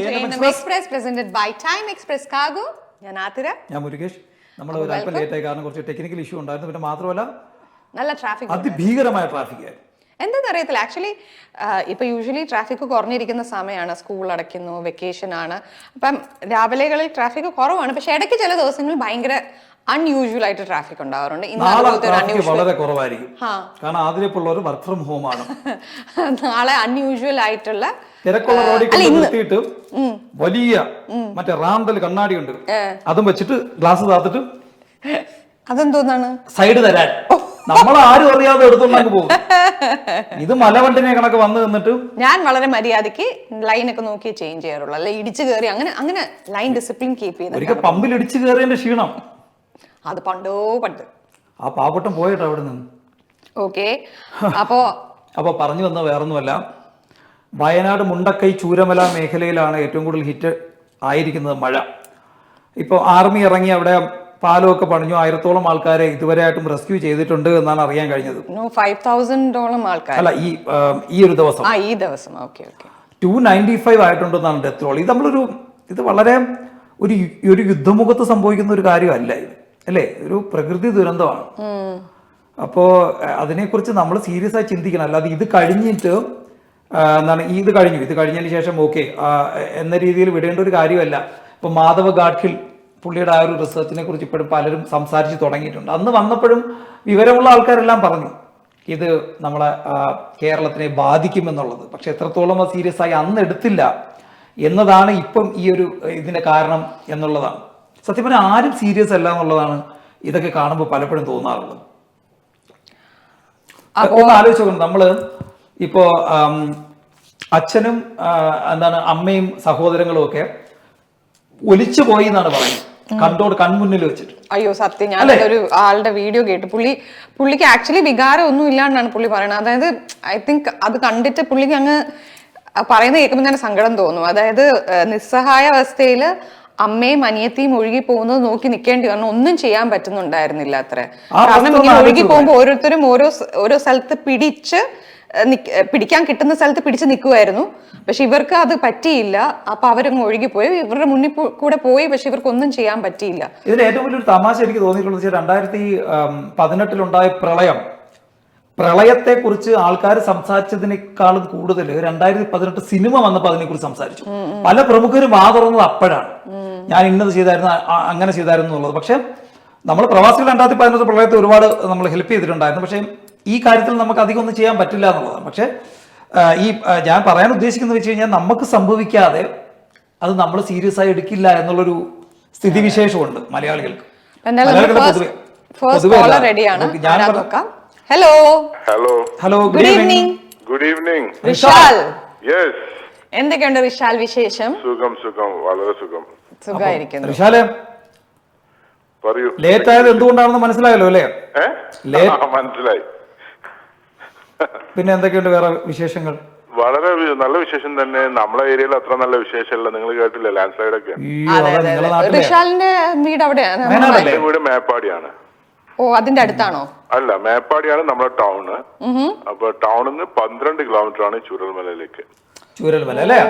A&M Express presented by Time Express Cargo. ഞാൻ ആതിര. ഞാൻ മുരുകേഷ്. നമ്മൾ ഒരു അല്പം ലേറ്റ് ആയി കാരണം കുറച്ച് ടെക്നിക്കൽ ഇഷ്യൂ ഉണ്ടായിരുന്നു. പിന്നെ മാത്രമല്ല നല്ല ട്രാഫിക്, അതിഭീകരമായ ട്രാഫിക് ആയിരുന്നു. എന്താണെന്ന് അറിയത്തില്ല. ആക്ച്വലി ഇപ്പൊ യൂഷ്വലി ട്രാഫിക് കുറഞ്ഞിരിക്കുന്ന സമയമാണ്, സ്കൂൾ അടയ്ക്കുന്നു, വെക്കേഷൻ ആണ്. അപ്പം രാവിലെകളിൽ ട്രാഫിക് കുറവാണ്. പക്ഷെ ഇടയ്ക്ക് ചില ദിവസങ്ങളിൽ ഭയങ്കര അൺയൂഷ്വൽ ആയിട്ട് ട്രാഫിക് ഉണ്ടാവാറുണ്ട്. വളരെ കുറവായിരിക്കും കാരണം ആദ്യമുള്ളവർ വർക്ക് ഫ്രം ഹോം ആണ്. നാളെ അൺയൂഷ്വൽ ആയിട്ടുള്ള തിരക്കുള്ള റോഡിൽ നിർത്തിയിട്ട് വലിയ മറ്റേ റാന്തൽ കണ്ണാടി ഉണ്ട്, അതും വെച്ചിട്ട് ഗ്ലാസ് താത്തിട്ട് അതെന്തോന്നാണ് സൈഡ് തരാൻ നമ്മൾ ആരും അറിയാതെ എടുത്തോണ്ടങ്ങ് പോകും. ഇത് മലവണ്ടിനെ കണക്ക് വന്ന് നിന്നിട്ട് ഞാൻ വളരെ മര്യാദക്ക് ലൈനൊക്കെ നോക്കി ചേഞ്ച് ചെയ്യാറുള്ളൂ. അല്ലെ ഇടിച്ചു കയറി അങ്ങനെ ലൈൻ ഡിസിപ്ലിൻ കീപ്പ് ചെയ്ത്. ഒരിക്കൽ പമ്പിൽ ഇടിച്ചു കയറിയതിന്റെ ക്ഷീണം അത് പണ്ട് ആ പാവട്ടം പോയിട്ട് അവിടെ നിന്ന്. ഓക്കെ, അപ്പൊ പറഞ്ഞു വന്ന വേറൊന്നുമല്ല, വയനാട് മുണ്ടക്കൈ ചൂരമല മേഖലയിലാണ് ഏറ്റവും കൂടുതൽ ഹിറ്റ് ആയിരിക്കുന്നത് മഴ. ഇപ്പോൾ ആർമി ഇറങ്ങി അവിടെ പാലമൊക്കെ പണിഞ്ഞു, 1000-ഓളം ആൾക്കാരെ ഇതുവരെയായിട്ടും റെസ്ക്യൂ ചെയ്തിട്ടുണ്ട് എന്നാണ് അറിയാൻ കഴിഞ്ഞത്. 5,000-ഓളം ആൾക്കാർ അല്ല, ഈ ഒരു ദിവസം 295 ആയിട്ടുണ്ടെന്നാണ് ഡെത്ത് റോൾ. ഇത് വളരെ ഒരു യുദ്ധമുഖത്ത് സംഭവിക്കുന്ന ഒരു കാര്യമല്ല ഇത്, അല്ലേ? ഒരു പ്രകൃതി ദുരന്തമാണ്. അപ്പോൾ അതിനെക്കുറിച്ച് നമ്മൾ സീരിയസ് ആയി ചിന്തിക്കണം. അല്ലാതെ ഇത് കഴിഞ്ഞിട്ട് ഇത് കഴിഞ്ഞതിന് ശേഷം ഓക്കെ എന്ന രീതിയിൽ വിടേണ്ട ഒരു കാര്യമല്ല. ഇപ്പൊ മാധവ് ഗാഡ്ഖിൽ പുള്ളിയുടെ ആ ഒരു റിസർച്ചിനെ കുറിച്ച് ഇപ്പോഴും പലരും സംസാരിച്ച് തുടങ്ങിയിട്ടുണ്ട്. അന്ന് വന്നപ്പോഴും വിവരമുള്ള ആൾക്കാരെല്ലാം പറഞ്ഞു ഇത് നമ്മളെ കേരളത്തിനെ ബാധിക്കുമെന്നുള്ളത്. പക്ഷെ എത്രത്തോളം അത് സീരിയസ് ആയി അന്ന് എടുത്തില്ല എന്നതാണ് ഇപ്പം ഈ ഒരു ഇതിന്റെ കാരണം എന്നുള്ളതാണ്. സത്യം പറഞ്ഞാൽ ആരും സീരിയസ് അല്ല എന്നുള്ളതാണ് ഇതൊക്കെ കാണുമ്പോൾ പലപ്പോഴും തോന്നാറുള്ളത്. ഒന്ന് ആലോചിച്ചോക്കണം, നമ്മള് ഇപ്പോ അച്ഛനും അമ്മയും സഹോദരങ്ങളും ഒക്കെ ഒലിച്ചു പോയി എന്നാണ് പറയുന്നത്, കൺമുന്നിൽ വെച്ചിട്ട്. അയ്യോ സത്യം, ഞാനൊരു ആളുടെ വീഡിയോ കേട്ടു. പുള്ളിക്ക് ആക്ച്വലി വികാരം ഒന്നും ഇല്ലാണ്ടാണ് പുള്ളി പറയുന്നത്. അതായത് ഐ തിങ്ക് അത് കണ്ടിട്ട് പുള്ളിക്ക് അങ്ങ് പറയുന്നത് കേൾക്കുമ്പോൾ തന്നെ സങ്കടം തോന്നും. അതായത് നിസ്സഹായ അവസ്ഥയില് അമ്മയും അനിയത്തിയും ഒഴുകി പോകുന്നത് നോക്കി നിൽക്കേണ്ടി വന്നു, ഒന്നും ചെയ്യാൻ പറ്റുന്നുണ്ടായിരുന്നില്ല അത്ര. കാരണം ഇങ്ങനെ ഒഴുകി പോകുമ്പോൾ ഓരോരുത്തരും ഓരോ സ്ഥലത്ത് പിടിക്കാൻ കിട്ടുന്ന സ്ഥലത്ത് പിടിച്ച് നിൽക്കുമായിരുന്നു. പക്ഷെ ഇവർക്ക് അത് പറ്റിയില്ല. അപ്പൊ അവരങ്ങ് ഒഴുകിപ്പോയി, ഇവരുടെ മുന്നിൽ കൂടെ പോയി, പക്ഷെ ഇവർക്കൊന്നും ചെയ്യാൻ പറ്റിയില്ല. ഇതിന് ഏറ്റവും വലിയൊരു തമാശ എനിക്ക് തോന്നിയിട്ടുള്ളത് 2018 പ്രളയത്തെ കുറിച്ച് ആൾക്കാർ സംസാരിച്ചതിനേക്കാളും കൂടുതൽ 2018 സിനിമ വന്നപ്പോൾ അതിനെക്കുറിച്ച് സംസാരിച്ചു. പല പ്രമുഖരും വാതുറന്നത് അപ്പോഴാണ്, ഞാൻ ഇന്നത് ചെയ്തായിരുന്നു, അങ്ങനെ ചെയ്തായിരുന്നു എന്നുള്ളത്. പക്ഷെ നമ്മൾ പ്രവാസികൾ 2018 പ്രളയത്തെ ഒരുപാട് നമ്മൾ ഹെൽപ്പ് ചെയ്തിട്ടുണ്ടായിരുന്നു. പക്ഷെ ഈ കാര്യത്തിൽ നമുക്ക് അധികം ഒന്നും ചെയ്യാൻ പറ്റില്ല എന്നുള്ളതാണ്. പക്ഷെ ഞാൻ പറയാൻ ഉദ്ദേശിക്കുന്നത് വെച്ച് കഴിഞ്ഞാൽ നമുക്ക് സംഭവിക്കാതെ അത് നമ്മൾ സീരിയസ് ആയി എടുക്കില്ല എന്നുള്ളൊരു സ്ഥിതിവിശേഷമുണ്ട് മലയാളികൾക്ക്. Hello good evening Vishal. എന്തൊക്കെയുണ്ട് വിശാൽ വിശേഷം? സുഖം വളരെ സുഖമായിരിക്കുന്നു. വിശാലെ, ലേറ്റ് ആയത് എന്തുകൊണ്ടാണെന്ന് മനസ്സിലായല്ലോ അല്ലേ? മനസ്സിലായി. പിന്നെ എന്തൊക്കെയുണ്ട് വേറെ വിശേഷങ്ങൾ? വളരെ നല്ല വിശേഷം തന്നെ. നമ്മളെ ഏരിയയിൽ അത്ര നല്ല വിശേഷമല്ല. നിങ്ങൾ കേട്ടില്ലേ ലാൻഡ് സ്ലൈഡ് ഒക്കെ? വിശാലിന്റെ വീട് അവിടെയാണ്? വീട് മേപ്പാടിയാണ്. ഓ, അതിന്റെ അടുത്താണോ? അല്ല, മേപ്പാടിയാണ് നമ്മുടെ ടൗണ്. അപ്പൊ ടൗണിന്ന് 12 കിലോമീറ്റർ ആണ് ചൂരൽമലയിലേക്ക്. ചൂരൽമല അല്ലേ?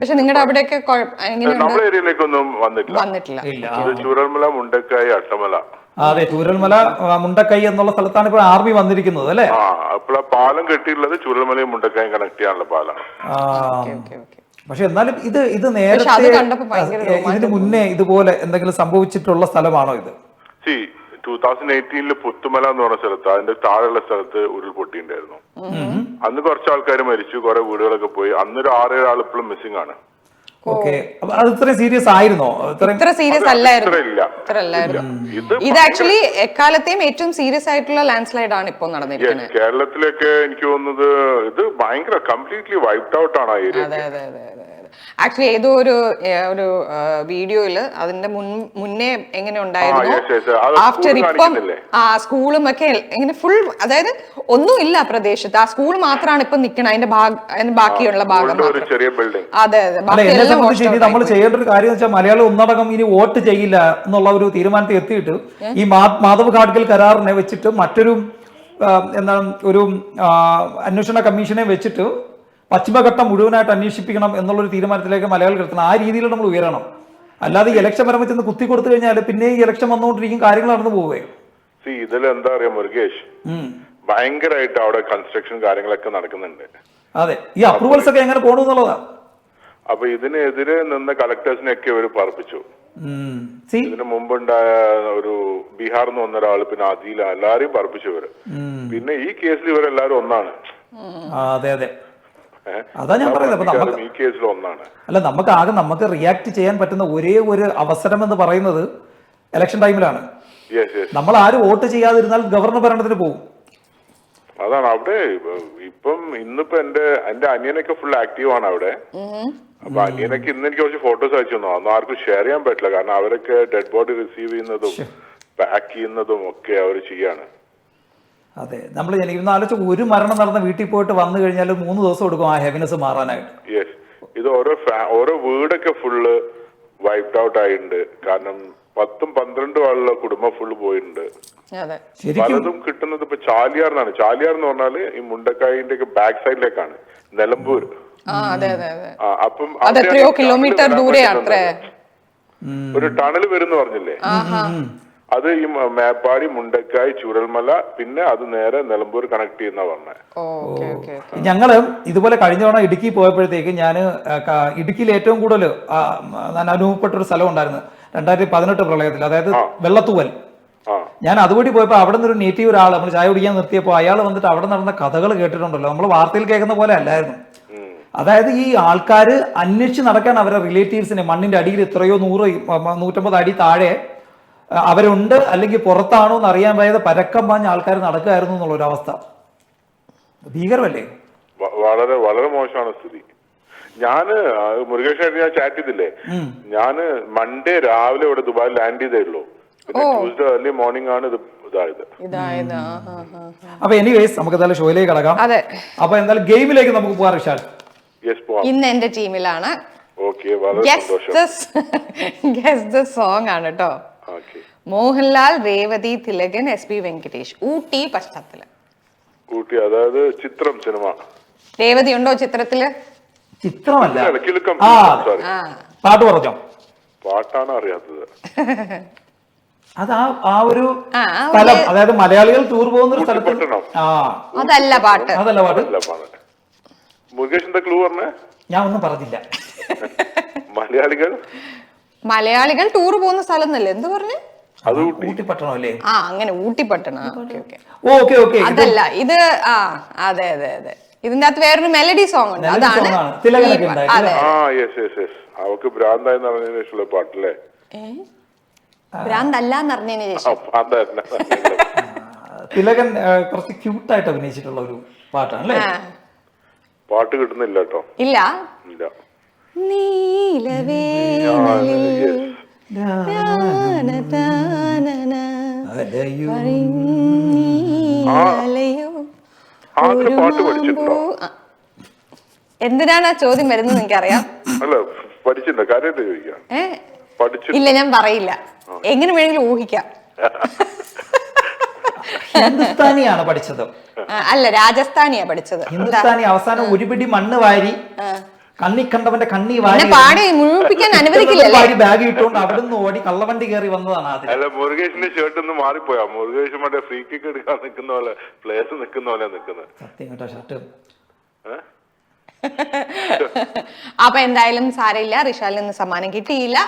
പക്ഷെ നിങ്ങളുടെ അവിടെയൊക്കെ നമ്മുടെ ഏരിയയിലേക്കൊന്നും വന്നിട്ടില്ല. ചൂരൽമല, മുണ്ടക്കായി, അട്ടമല. അതെ, ചൂരൽമല, മുണ്ടക്കൈ എന്നുള്ള സ്ഥലത്താണ് ഇപ്പോൾ ആർമി വന്നിരിക്കുന്നത് അല്ലേ? അപ്പോൾ പാലം കെട്ടിയുള്ളത് ചൂരൽമലയും മുണ്ടക്കായും കണക്ട് ചെയ്യാനുള്ള പാലാണ്. പക്ഷെ എന്നാലും ഇത് നേരത്തെ ഇതിന് മുന്നേ ഇതുപോലെ എന്തെങ്കിലും സംഭവിച്ചിട്ടുള്ള സ്ഥലമാണോ ഇത്? 2018 പുത്തുമല എന്ന് പറഞ്ഞ സ്ഥലത്ത്, അതിന്റെ താഴെയുള്ള സ്ഥലത്ത് ഉരുൾപൊട്ടിണ്ടായിരുന്നു. അന്ന് കുറച്ച് ആൾക്കാർ മരിച്ചു, കുറെ വീടുകളൊക്കെ പോയി. അന്നൊരു 6-7 ആൾ ഇപ്പോഴും മിസ്സിംഗ് ആണ്. അത് ഇത്രയും സീരിയസ് ആയിരുന്നോ? ഇത്ര സീരിയസ് അല്ലായിരുന്നു. ഇത് ആക്ച്വലി എക്കാലത്തെയും ഏറ്റവും സീരിയസ് ആയിട്ടുള്ള ലാൻഡ് സ്ലൈഡ് ആണ് ഇപ്പോൾ നടന്നിരിക്കുന്നത് കേരളത്തിലൊക്കെ. എനിക്ക് തോന്നുന്നത് ഇത് ഭയങ്കര കംപ്ലീറ്റ്ലി വൈപ്ഡ് ഔട്ട് ആണ് ആ ഏരിയ. ആക്ച്വലി ഏതോ ഒരു വീഡിയോയില് അതിന്റെ മുന്നേ എങ്ങനെ ഉണ്ടായിരുന്നു, ആഫ്റ്റർ ഇപ്പം സ്കൂളും ഒക്കെ എങ്ങനെ ഫുൾ, അതായത് ഒന്നും ഇല്ല പ്രദേശത്ത്, ആ സ്കൂൾ മാത്രമാണ് ഇപ്പൊ നിൽക്കണം, അതിന്റെ ബാക്കിയുള്ള ഭാഗം. അതെ നമ്മൾ ചെയ്യേണ്ട ഒരു കാര്യം വെച്ചാൽ മലയാളം ഒന്നടങ്കം ഇനി വോട്ട് ചെയ്യില്ല എന്നുള്ള ഒരു തീരുമാനത്തിൽ എത്തിയിട്ട് ഈ മാധവ് ഗാഡ്ഗിൽ കരാറിനെ വെച്ചിട്ട് മറ്റൊരു എന്താണ് ഒരു അന്വേഷണ കമ്മീഷനെ വെച്ചിട്ട് പശ്ചിമഘട്ടം മുഴുവനായിട്ട് അന്വേഷിപ്പിക്കണം എന്നുള്ളൊരു തീരുമാനത്തിലേക്ക് മലയാളികൾ എത്തണം. ആ രീതിയിൽ നമ്മൾ ഉയരണം. അല്ലാതെ ഈ ഇലക്ഷൻ വരുമ്പോൾ ചെന്ന് കുത്തി കൊടുത്തു കഴിഞ്ഞാൽ പിന്നെ ഈ ഇലക്ഷൻ വന്നുകൊണ്ടിരിക്കും, കാര്യങ്ങൾ നടന്നു പോവുകയും. ഇതിൽ എന്താ പറയാ മുരുകേഷ്, ഭയങ്കരമായിട്ട് അവിടെ കൺസ്ട്രക്ഷൻ കാര്യങ്ങളൊക്കെ നടക്കുന്നുണ്ട്. അതെ, ഈ അപ്രൂവൽസ് ഒക്കെ എങ്ങനെ പോകണം എന്നുള്ളതാണ്. അപ്പൊ ഇതിനെതിരെ നിന്ന് കളക്ടേഴ്സിനെയൊക്കെ ഇവർ പാർപ്പിച്ചു. ഇതിന് മുമ്പുണ്ടായ ഒരു ബീഹാറിൽ നിന്ന് വന്ന ഒരാള്, പിന്നെ അദീല, എല്ലാരെയും പാർപ്പിച്ചു ഇവര്. പിന്നെ ഈ കേസിൽ ഇവരെല്ലാരും ഒന്നാണ്. അതെ അതെ, അതാ ഞാൻ പറയുന്നത്. ഈ കേസിൽ ഒന്നാണ്. അല്ല, നമുക്ക് റിയാക്ട് ചെയ്യാൻ പറ്റുന്ന ഒരേ ഒരു അവസരം എന്ന് പറയുന്നത് ഇലക്ഷൻ ടൈമിലാണ്. നമ്മൾ ആരും വോട്ട് ചെയ്യാതിരുന്നാൽ ഗവർണർ ഭരണത്തിന് പോകും. അതാണ് അവിടെ ഇപ്പം ഇന്നിപ്പോ എന്റെ അനിയനൊക്കെ ഫുൾ ആക്റ്റീവ് ആണ് അവിടെ. അപ്പൊ അനിയനൊക്കെ ഇന്ന് എനിക്ക് കുറച്ച് ഫോട്ടോസ് അയച്ചു തന്നു. അതൊന്നും ആർക്കും ഷെയർ ചെയ്യാൻ പറ്റില്ല, കാരണം അവരൊക്കെ ഡെഡ് ബോഡി റിസീവ് ചെയ്യുന്നതും പാക്ക് ചെയ്യുന്നതും ഒക്കെ അവർ ചെയ്യാണ്. അതെ, നമ്മൾ ഇന്ന് ആലോചിച്ച് ഒരു മരണം നടന്ന വീട്ടിൽ പോയിട്ട് വന്നു കഴിഞ്ഞാൽ 3 ദിവസം എടുക്കും ആ ഹാപ്പിനെസ് മാറാനായിട്ട്. യെസ്, ഇത് ഓരോ വീടൊക്കെ ഫുള്ള് വൈപ്ഡ് ഔട്ട് ആയിട്ടുണ്ട്. കാരണം 10-12 ആളുള്ള കുടുംബം ഫുള്ള് പോയിട്ടുണ്ട്. പലതും കിട്ടുന്നത് ഇപ്പൊ ചാലിയാറിനാണ്. ചാലിയാർ എന്ന് പറഞ്ഞാല് ഈ മുണ്ടക്കായിന്റെ ഒക്കെ ബാക്ക് സൈഡിലേക്കാണ്, നിലമ്പൂർ. അപ്പം കിലോമീറ്റർ ഒരു ടണൽ വരും പറഞ്ഞില്ലേ, അത് ഈ മേപ്പാടി, മുണ്ടക്കായ്, ചൂരൽമല, പിന്നെ അത് നേരെ നിലമ്പൂർ കണക്ട് ചെയ്യുന്ന പറഞ്ഞത്. ഞങ്ങള് ഇതുപോലെ കഴിഞ്ഞ തവണ ഇടുക്കി പോയപ്പോഴത്തേക്ക് ഞാൻ ഇടുക്കിയിൽ ഏറ്റവും കൂടുതൽ ഞാൻ അനുഭവപ്പെട്ട ഒരു സ്ഥലം ഉണ്ടായിരുന്നു 2018 പ്രളയത്തിൽ, അതായത് വെള്ളത്തൂവൽ. ഞാൻ അതുകൂടി പോയപ്പോൾ അവിടെ നിന്ന് ഒരു നേറ്റീവ് ഒരാൾ നമ്മൾ ചായ കുടിക്കാൻ നിർത്തിയപ്പോൾ അയാൾ വന്നിട്ട് അവിടെ നടന്ന കഥകൾ കേട്ടിട്ടുണ്ടല്ലോ, നമ്മൾ വാർത്തയിൽ കേൾക്കുന്ന പോലെ അല്ലായിരുന്നു. അതായത് ഈ ആൾക്കാർ അന്വേഷിച്ച് നടക്കാൻ അവരുടെ റിലേറ്റീവ്സിനെ മണ്ണിന്റെ അടിയിൽ എത്രയോ 100-150 അടി താഴെ അവരുണ്ട്, അല്ലെങ്കിൽ പുറത്താണോ എന്ന് അറിയാൻ വയ്യാതെ പരക്കം പാഞ്ഞ ആൾക്കാർ നടക്കുകയായിരുന്നു എന്നുള്ളൊരു അവസ്ഥ. ഭീകരമല്ലേ? വളരെ വളരെ മോശമാണ് സ്ഥിതി. ഞാന് മുരുകേഷായിട്ട് ഞാൻ ചാറ്റ് ചെയ്തില്ലേ, ഞാന് മൺഡേ രാവിലെ ഇവിടെ ദുബായിൽ ലാൻഡ് ചെയ്തേ ഉള്ളൂ. പിന്നെ ട്യൂസ്ഡേ ഏർലി മോർണിംഗ് ആണ് ഇത് ഇതായത്. അപ്പൊ എനിവേസ് നമുക്ക് എന്തായാലും ഷോയിലേക്ക് കടക്കാം. അപ്പൊ എന്തായാലും ഗെയിമിലേക്ക് നമുക്ക് പോകാം. വിശാൽ, ഇന്ന് എന്റെ ടീമിലാണ്. സോങ് ആണ് കേട്ടോ. മോഹൻലാൽ, രേവതി, തിലകൻ, SP വെങ്കടേഷ്. ഊട്ടി പശ്ചാത്തലം. ഊട്ടി അതായത് ചിത്രം സിനിമ. രേവതി ഉണ്ടോ ചിത്രത്തില്? ചിത്രമല്ല, പാട്ട് പറഞ്ഞോ. പാട്ടാണ് അറിയാത്തത്. അത് ആ ഒരു സ്ഥലം, അതായത് മലയാളികൾ ടൂർ പോകുന്ന ഒരു സ്ഥലത്ത്. അതല്ല പാട്ട്, അതല്ല പാട്ട്. മുരുകേഷിന്റെ ക്ലൂ പറഞ്ഞേ. ഞാൻ ഒന്നും പറഞ്ഞില്ല. മലയാളികൾ ടൂർ പോകുന്ന സ്ഥലം എന്നല്ലേ എന്ത് പറഞ്ഞു? ഊട്ടിപ്പട്ടണം അല്ലേ? അങ്ങനെ ഊട്ടിപ്പട്ടണം. അതല്ല ഇത്. അതെ അതെ അതെ, ഇതിന്റെ അകത്ത് വേറൊരു മെലഡി സോങ് ഉണ്ട്, അതാണ്. അവക്ക് ഭ്രാന്തായെന്ന് പറഞ്ഞതിന് ശേഷമുള്ള പാട്ടല്ലേ? ഭ്രാന്തല്ലാന്ന് പറഞ്ഞതിന് ശേഷം തിലകൻ കുറച്ച് ക്യൂട്ടായിട്ട് അഭിനയിച്ചിട്ടുള്ള ഒരു പാട്ടാണ് അല്ലേ? പാട്ട് കിട്ടുന്നില്ല കേട്ടോ. ഇല്ല. എന്തിനാണ് ആ ചോദ്യം വരുന്നത് എനിക്കറിയാം. ഇല്ല, ഞാൻ പറയില്ല. എങ്ങനെ വേണമെങ്കിലും ഊഹിക്കാം. ഹിന്ദുസ്ഥാനിയാണ് പഠിച്ചത്. അല്ല, രാജസ്ഥാനിയാ പഠിച്ചത്. ഹിന്ദുസ്ഥാനി അവസാനം ഒരു പിടി മണ്ണ് വാരി കണ്ണിക്കണ്ടവന്റെ കണ്ണി പാടി മുഴുപ്പിക്കാൻ അനുവദിക്കില്ല. ബാഗ് ഇട്ടുകൊണ്ട് അവിടുന്ന് ഓടി കള്ളവണ്ടി കയറി വന്നതാണ്. അല്ല, മുരുകേഷിന്റെ ഷർട്ട് ഒന്ന് മാറിപ്പോയാ. മുരുകേഷ് മറ്റേ ഫ്രീ കിക്ക് എടുക്കാൻ നിൽക്കുന്ന പോലെ, പ്ലേസ് നിൽക്കുന്ന പോലെ നിൽക്കുന്നത്. സത്യം കേട്ടോ, ഷർട്ട്. അപ്പൊ എന്തായാലും സാരമില്ല, റിഷാലിൽ നിന്ന് സമ്മാനം കിട്ടിയില്ല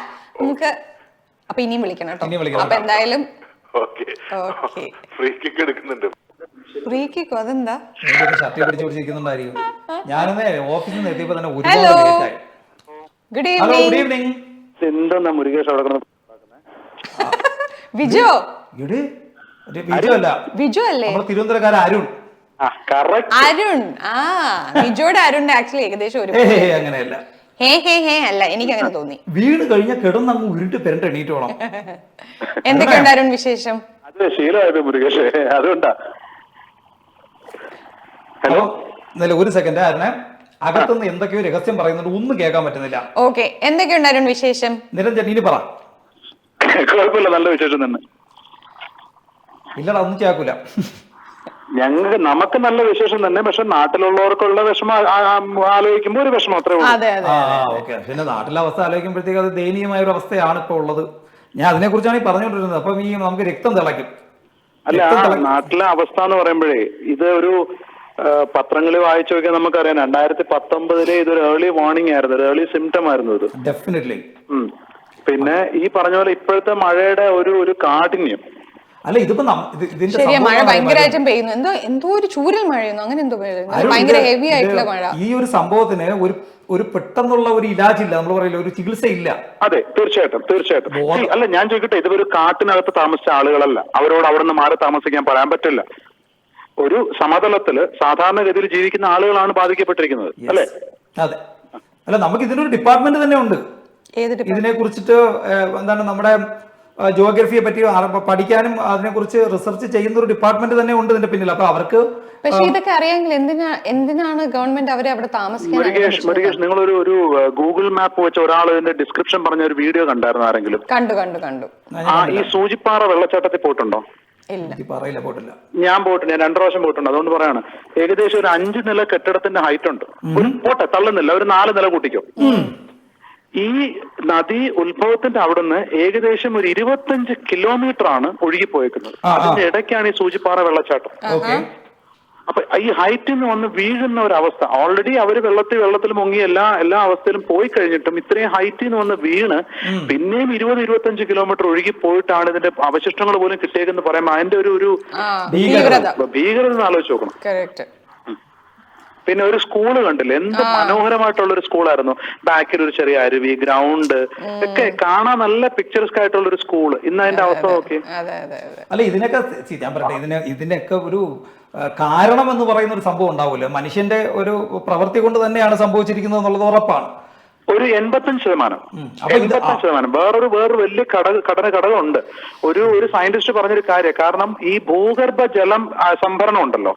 നമുക്ക്. അപ്പൊ ഇനിയും വിളിക്കണം കേട്ടോ. അപ്പൊ എന്തായാലും ഫ്രീ കിക്ക് എടുക്കുന്നുണ്ട്. ഫ്രീ കിക്കോ? അതെന്താ? ഷർട്ട് പിടിച്ചു പിടിച്ചിരിക്കുന്നുണ്ടായിരിക്കും. ഞാനൊന്ന് ഓഫീസിൽ നിന്ന് എത്തിയപ്പോ തന്നെ ഗുഡ് ഈവനിങ്. എന്താ മുരുകേഷ് അവിടെ വിജോ? വിജു അല്ല, വിജു അല്ലേ? തിരുവനന്തപുരക്കാരൻ അരുൺ. അരുൺ. വിജോയുടെ അരുണിന്റെ ആക്ച്വലി ഏകദേശം ഒരു അങ്ങനെയല്ല. അല്ല, എനിക്ക് അങ്ങനെ തോന്നി. വീട് കഴിഞ്ഞ കിടന്നങ്ങ് ഉരുട്ട് പെരണ്ട് എണീറ്റോണം. എന്തൊക്കെയുണ്ട് അരുൺ വിശേഷം? അത് ശീലമായത് മുരുകേഷ്, അതുകൊണ്ടാ. ഹലോ, ഒരു സെക്കൻഡ്. അരുണെ, അകത്തുനിന്ന് എന്തൊക്കെയോ രഹസ്യം പറയുന്നുണ്ട്, ഒന്നും കേൾക്കാൻ പറ്റുന്നില്ല. ഓക്കെ, എന്തൊക്കെയുണ്ട് അരുൺ വിശേഷം? നിരഞ്ജൻ, ഇനി പറ. കുഴപ്പമില്ല, നല്ല വിശേഷം തന്നെ. ഇല്ലടാ, ഒന്നും കേൾക്കൂല. നമുക്ക് നല്ല വിശേഷം തന്നെ, പക്ഷെ നാട്ടിലുള്ളവർക്കുള്ള വിഷമം ആലോചിക്കുമ്പോൾ ഒരു വിഷമം അത്രേ ഉള്ളൂ. അതെ അതെ ഓക്കെ. പിന്നെ നാട്ടിലെ അവസ്ഥ ആലോചിക്കുമ്പോഴത്തേക്ക് അത് ദയനീയമായ ഒരു അവസ്ഥയാണ് ഇപ്പോൾ ഉള്ളത്. ഞാൻ അതിനെ കുറിച്ചാണ് ഈ പറഞ്ഞുകൊണ്ടിരുന്നത്. അപ്പം ഈ നമുക്ക് രക്തം തിളയ്ക്കും. അല്ല, നാട്ടിലെ അവസ്ഥ എന്ന് പറയുമ്പോഴേ ഇത് ഒരു പത്രങ്ങളിൽ വായിച്ചു നോക്കിയാൽ നമുക്കറിയാം 2019 ഇതൊരു ഏർലി വാർണിംഗ് ആയിരുന്നു, ഒരു ഏർലി സിംറ്റം ആയിരുന്നു ഇത്. ഡെഫിനറ്റ്ലി. പിന്നെ ഈ പറഞ്ഞ പോലെ ഇപ്പോഴത്തെ മഴയുടെ ഒരു കാഠിന്യം, അല്ല ഇതിപ്പോ ശരിയാ, മഴ ഭയങ്കരമായിട്ടും പെയ്യുന്നു. എന്തോ ഒരു ചൂരൽ മഴയുന്നു, അങ്ങനെ എന്തോ ഭയങ്കര ഹെവി ആയിട്ടുള്ള മഴ. ഈ ഒരു സംഭവത്തിന് ഒരു പെട്ടെന്നുള്ള ഒരു ഇലാജില്ല, നമ്മൾ പറയില്ല, ഒരു ചികിത്സയില്ല. അതെ, തീർച്ചയായിട്ടും. അല്ല, ഞാൻ ചോദിക്കട്ടെ, ഇതൊരു കാട്ടിനകത്ത് താമസിച്ച ആളുകളല്ല, അവരോട് അവിടെ നിന്ന് മാറി താമസിക്കാൻ പറയാൻ പറ്റില്ല. ഒരു സമതലത്തില് സാധാരണഗതിയിൽ ജീവിക്കുന്ന ആളുകളാണ് ബാധിക്കപ്പെട്ടിരിക്കുന്നത്, അല്ലെ? അതെ. അല്ല, നമുക്ക് ഇതിനൊരു ഡിപ്പാർട്ട്മെന്റ് തന്നെ ഉണ്ട് ഇതിനെ കുറിച്ചിട്ട്. എന്താണ്, നമ്മുടെ ജിയോഗ്രഫിയെ പറ്റി പഠിക്കാനും അതിനെക്കുറിച്ച് റിസർച്ച് ചെയ്യുന്ന ഒരു ഡിപ്പാർട്ട്മെന്റ് തന്നെ ഉണ്ട് ഇതിന്റെ പിന്നിൽ. അപ്പൊ അവർക്ക് പക്ഷെ ഇതൊക്കെ അറിയാമെങ്കിൽ എന്തിനാണ് ഗവൺമെന്റ് അവരെ അവിടെ താമസിക്കാൻ? മുരുകേഷ്, നിങ്ങളൊരു ഗൂഗിൾ മാപ്പ് വെച്ച ഒരാൾ ഇതിന്റെ ഡിസ്ക്രിപ്ഷൻ പറഞ്ഞ ഒരു വീഡിയോ കണ്ടായിരുന്നു ആരെങ്കിലും? കണ്ടു. ഈ സൂചിപ്പാറ വെള്ളച്ചാട്ടത്തിൽ പോയിട്ടുണ്ടോ? പോയിട്ടില്ല. ഞാൻ പോയിട്ടുണ്ട്, ഞാൻ 2 പ്രാവശ്യം പോയിട്ടുണ്ട്. അതുകൊണ്ട് പറയാണ്, ഏകദേശം ഒരു 5 നില കെട്ടിടത്തിന്റെ ഹൈറ്റ് ഉണ്ട്. പോട്ടെ, തള്ളുന്നില്ല, ഒരു 4 നില കൂട്ടിക്കോ. ഈ നദി ഉത്ഭവത്തിന്റെ അവിടുന്ന് ഏകദേശം ഒരു 25 കിലോമീറ്റർ ആണ് ഒഴുകിപ്പോയേക്കുന്നത്. അതിന്റെ ഇടയ്ക്കാണ് ഈ സൂചിപ്പാറ വെള്ളച്ചാട്ടം. അപ്പൊ ഈ ഹൈറ്റിൽ നിന്ന് വന്ന് വീഴുന്ന ഒരു അവസ്ഥ, ഓൾറെഡി അവര് വെള്ളത്തിൽ മുങ്ങി എല്ലാ അവസ്ഥയിലും പോയി കഴിഞ്ഞിട്ടും ഇത്രയും ഹൈറ്റിൽ നിന്ന് വന്ന് വീണ് പിന്നെയും 20-25 കിലോമീറ്റർ ഒഴുകി പോയിട്ടാണ് ഇതിന്റെ അവശിഷ്ടങ്ങൾ പോലും കിട്ടിയേക്കെന്ന് പറയുമ്പോൾ അതിന്റെ ഒരു ഭീകരത ആലോചിച്ച് നോക്കണം. പിന്നെ ഒരു സ്കൂള് കണ്ടില്ലേ, എന്ത് മനോഹരമായിട്ടുള്ള ഒരു സ്കൂളായിരുന്നു. ബാക്കിൽ ഒരു ചെറിയ അരുവി, ഗ്രൗണ്ട് ഒക്കെ കാണാൻ നല്ല പിക്ചർസ്ക് ആയിട്ടുള്ള ഒരു സ്കൂള്. ഇന്ന് അതിന്റെ അവസ്ഥ നോക്കി. അല്ല, ഇതിനൊക്കെ ഞാൻ പറയട്ടെ, ഇതിനൊക്കെ ഒരു കാരണം എന്ന് പറയുന്ന ഒരു സംഭവം ഉണ്ടാവില്ല. മനുഷ്യന്റെ ഒരു പ്രവൃത്തി കൊണ്ട് തന്നെയാണ് സംഭവിച്ചിരിക്കുന്നത് എന്നുള്ളത് ഉറപ്പാണ്. ഒരു 85%. വേറൊരു വലിയ ഘടകമുണ്ട്. ഒരു സയന്റിസ്റ്റ് പറഞ്ഞൊരു കാര്യം, കാരണം ഈ ഭൂഗർഭ ജലം സംഭരണം ഉണ്ടല്ലോ,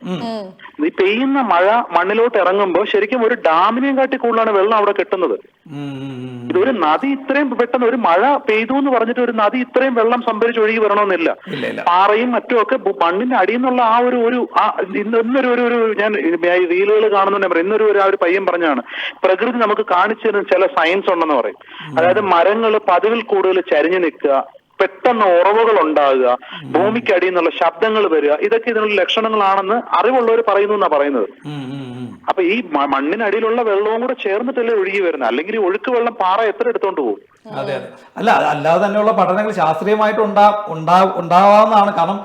ഈ പെയ്യുന്ന മഴ മണ്ണിലോട്ട് ഇറങ്ങുമ്പോൾ ശരിക്കും ഒരു ഡാമിനെയും കാട്ടി കൂടുതലാണ് വെള്ളം അവിടെ കിട്ടുന്നത്. ഇതൊരു നദി ഇത്രയും പെട്ടെന്ന് ഒരു മഴ പെയ്തു എന്ന് പറഞ്ഞിട്ട് ഒരു നദി ഇത്രയും വെള്ളം സംഭരിച്ച് ഒഴുകി വരണമെന്നില്ല. പാറയും മറ്റുമൊക്കെ മണ്ണിന്റെ അടിയിൽ നിന്നുള്ള ഇന്നൊരു ഞാൻ റീലുകൾ കാണുന്നുണ്ട്. ഇന്നൊരു പയ്യൻ പറഞ്ഞാണ്, പ്രകൃതി നമുക്ക് കാണിച്ചു തരുന്ന ചില സയൻസ് ഉണ്ടെന്ന് പറയും. അതായത് മരങ്ങൾ പതിവിൽ കൂടുതൽ ചരിഞ്ഞു നിൽക്കുക, പെട്ടെന്ന് ഉറവുകൾ ഉണ്ടാകുക, ഭൂമിക്കടിയിൽ നിന്നുള്ള ശബ്ദങ്ങൾ വരിക, ഇതൊക്കെ ഇതിനുള്ള ലക്ഷണങ്ങളാണെന്ന് അറിവുള്ളവർ പറയുന്നു എന്നാ പറയുന്നത്. അപ്പൊ ഈ മണ്ണിനടിയിലുള്ള വെള്ളവും കൂടെ ചേർന്നിട്ടല്ലേ ഒഴുകി വരുന്നത്, അല്ലെങ്കിൽ ഈ ഒഴുക്ക് വെള്ളം പാറ എത്ര എടുത്തോണ്ട് പോകും? അതെ. അല്ല, അല്ലാതെ തന്നെയുള്ള പഠനങ്ങൾ ശാസ്ത്രീയമായിട്ട് ഉണ്ടാവാവുന്നതാണ്. കാരണം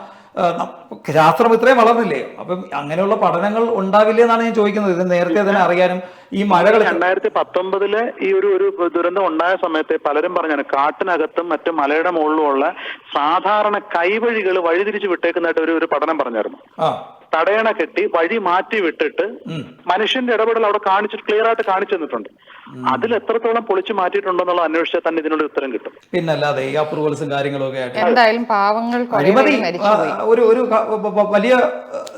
ശാസ്ത്രം ഇത്രയും വളർന്നില്ലേ, അപ്പം അങ്ങനെയുള്ള പഠനങ്ങൾ ഉണ്ടാവില്ലേ എന്നാണ് ഞാൻ ചോദിക്കുന്നത്. ഇത് നേരത്തെ തന്നെ അറിയാനും ഈ മഴകൾ 2019 ഈ ഒരു ദുരന്തം ഉണ്ടായ സമയത്ത് പലരും പറഞ്ഞാണ്, കാട്ടിനകത്തും മറ്റു മലയുടെ മുകളിലുമുള്ള സാധാരണ കൈവഴികൾ വഴിതിരിച്ച് വിട്ടേക്കുന്നതായിട്ട് ഒരു പഠനം പറഞ്ഞായിരുന്നു. തടയണ കെട്ടി വഴി മാറ്റി വിട്ടിട്ട് മനുഷ്യന്റെ ഇടപെടൽ അവിടെ ക്ലിയർ ആയിട്ട് കാണിച്ചു തന്നിട്ടുണ്ട്. അതിൽ എത്രത്തോളം പൊളിച്ചു മാറ്റിയിട്ടുണ്ടെന്നുള്ള അന്വേഷിച്ചാൽ തന്നെ ഇതിനുള്ള ഉത്തരം കിട്ടും. പിന്നല്ലാതെ ഈ അപ്രൂവൽസും കാര്യങ്ങളും ഒക്കെ ആയിട്ട് എന്തായാലും പാവങ്ങൾ ഒരു വലിയ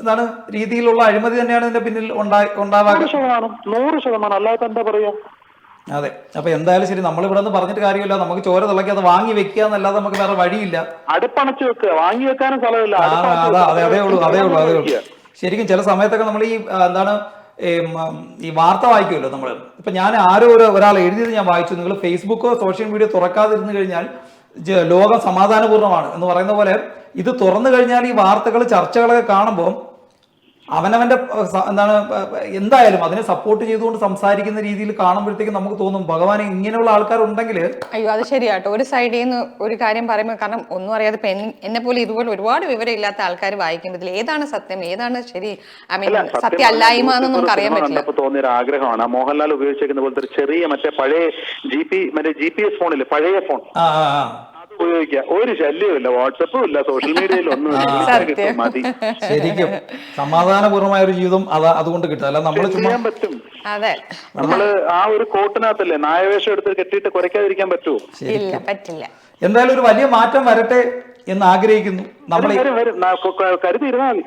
എന്താണ് രീതിയിലുള്ള അഴിമതി തന്നെയാണ് ഇതിന്റെ പിന്നിൽ ഉണ്ടാവാൻ 100%. അല്ലാതെ എന്താ പറയാ? അതെ. അപ്പൊ എന്തായാലും ശരി, നമ്മൾ ഇവിടെ നിന്ന് പറഞ്ഞിട്ട് കാര്യമില്ല. നമുക്ക് ചോര തിളക്കി അത് വാങ്ങി വെക്കുക എന്നല്ലാതെ നമുക്ക് വേറെ വഴിയില്ല. അടുപ്പണച്ച് വെക്കുക, വാങ്ങി വെക്കാനും സ്ഥലമില്ല. അതേ ഉള്ളൂ. ശരിക്കും ചില സമയത്തൊക്കെ നമ്മൾ ഈ എന്താണ് ഈ വാർത്ത വായിക്കുമല്ലോ നമ്മൾ. ഇപ്പൊ ഞാൻ ഒരാൾ എഴുതിയത് ഞാൻ വായിച്ചു, നിങ്ങൾ ഫേസ്ബുക്കോ സോഷ്യൽ മീഡിയ തുറക്കാതിരുന്നു കഴിഞ്ഞാൽ ലോകം സമാധാനപൂർണ്ണമാണ് എന്ന് പറയുന്ന പോലെ ഇത് തുറന്നു കഴിഞ്ഞാൽ ഈ വാർത്തകൾ ചർച്ചകളൊക്കെ കാണുമ്പോൾ അവനവന്റെ എന്താണ് എന്തായാലും അതിനെ സപ്പോർട്ട് ചെയ്തുകൊണ്ട് സംസാരിക്കുന്ന രീതിയിൽ കാണുമ്പോഴത്തേക്കും നമുക്ക് തോന്നും, ഭഗവാനെ ഇങ്ങനെയുള്ള ആൾക്കാരുണ്ടെങ്കിൽ. അയ്യോ, അത് ശരിയാട്ടോ. ഒരു സൈഡിൽ നിന്ന് ഒരു കാര്യം പറയുമ്പോൾ, കാരണം ഒന്നും അറിയാതെ എന്നെ പോലെ ഇതുപോലെ ഒരുപാട് വിവരം ഇല്ലാത്ത ആൾക്കാർ വായിക്കുമ്പോൾ ഇതിൽ ഏതാണ് സത്യം, ഏതാണ് ശരി, ഐ മീൻ സത്യം അല്ലായ്മ എന്നൊന്നും നമുക്ക് അറിയാൻ പറ്റില്ല. തോന്നിയൊരു ആഗ്രഹമാണ് മോഹൻലാൽ ഉപയോഗിച്ചിരിക്കുന്ന പോലത്തെ ഒരു ചെറിയ മറ്റേ പഴയ GPS ഫോണില്, പഴയ ഫോൺ ഉപയോഗിക്കുക. ഒരു ശല്യമില്ല, വാട്സപ്പും ഇല്ല, സോഷ്യൽ മീഡിയയിൽ ഒന്നും മതി. ശരിക്കും സമാധാനപൂർവമായ ഒരു ജീവിതം അതുകൊണ്ട് കിട്ടും. അല്ല നമ്മൾ ചെയ്യാൻ പറ്റും. അതെ, നമ്മള് ആ ഒരു കോട്ടിനകത്തല്ലേ നായവേഷം എടുത്ത് കെട്ടിയിട്ട് കുറയ്ക്കാതിരിക്കാൻ പറ്റുമോ? ഇല്ല, പറ്റില്ല. എന്തായാലും ഒരു വലിയ മാറ്റം വരട്ടെ എന്ന് ആഗ്രഹിക്കുന്നു. കരുതിയിരുന്നാൽ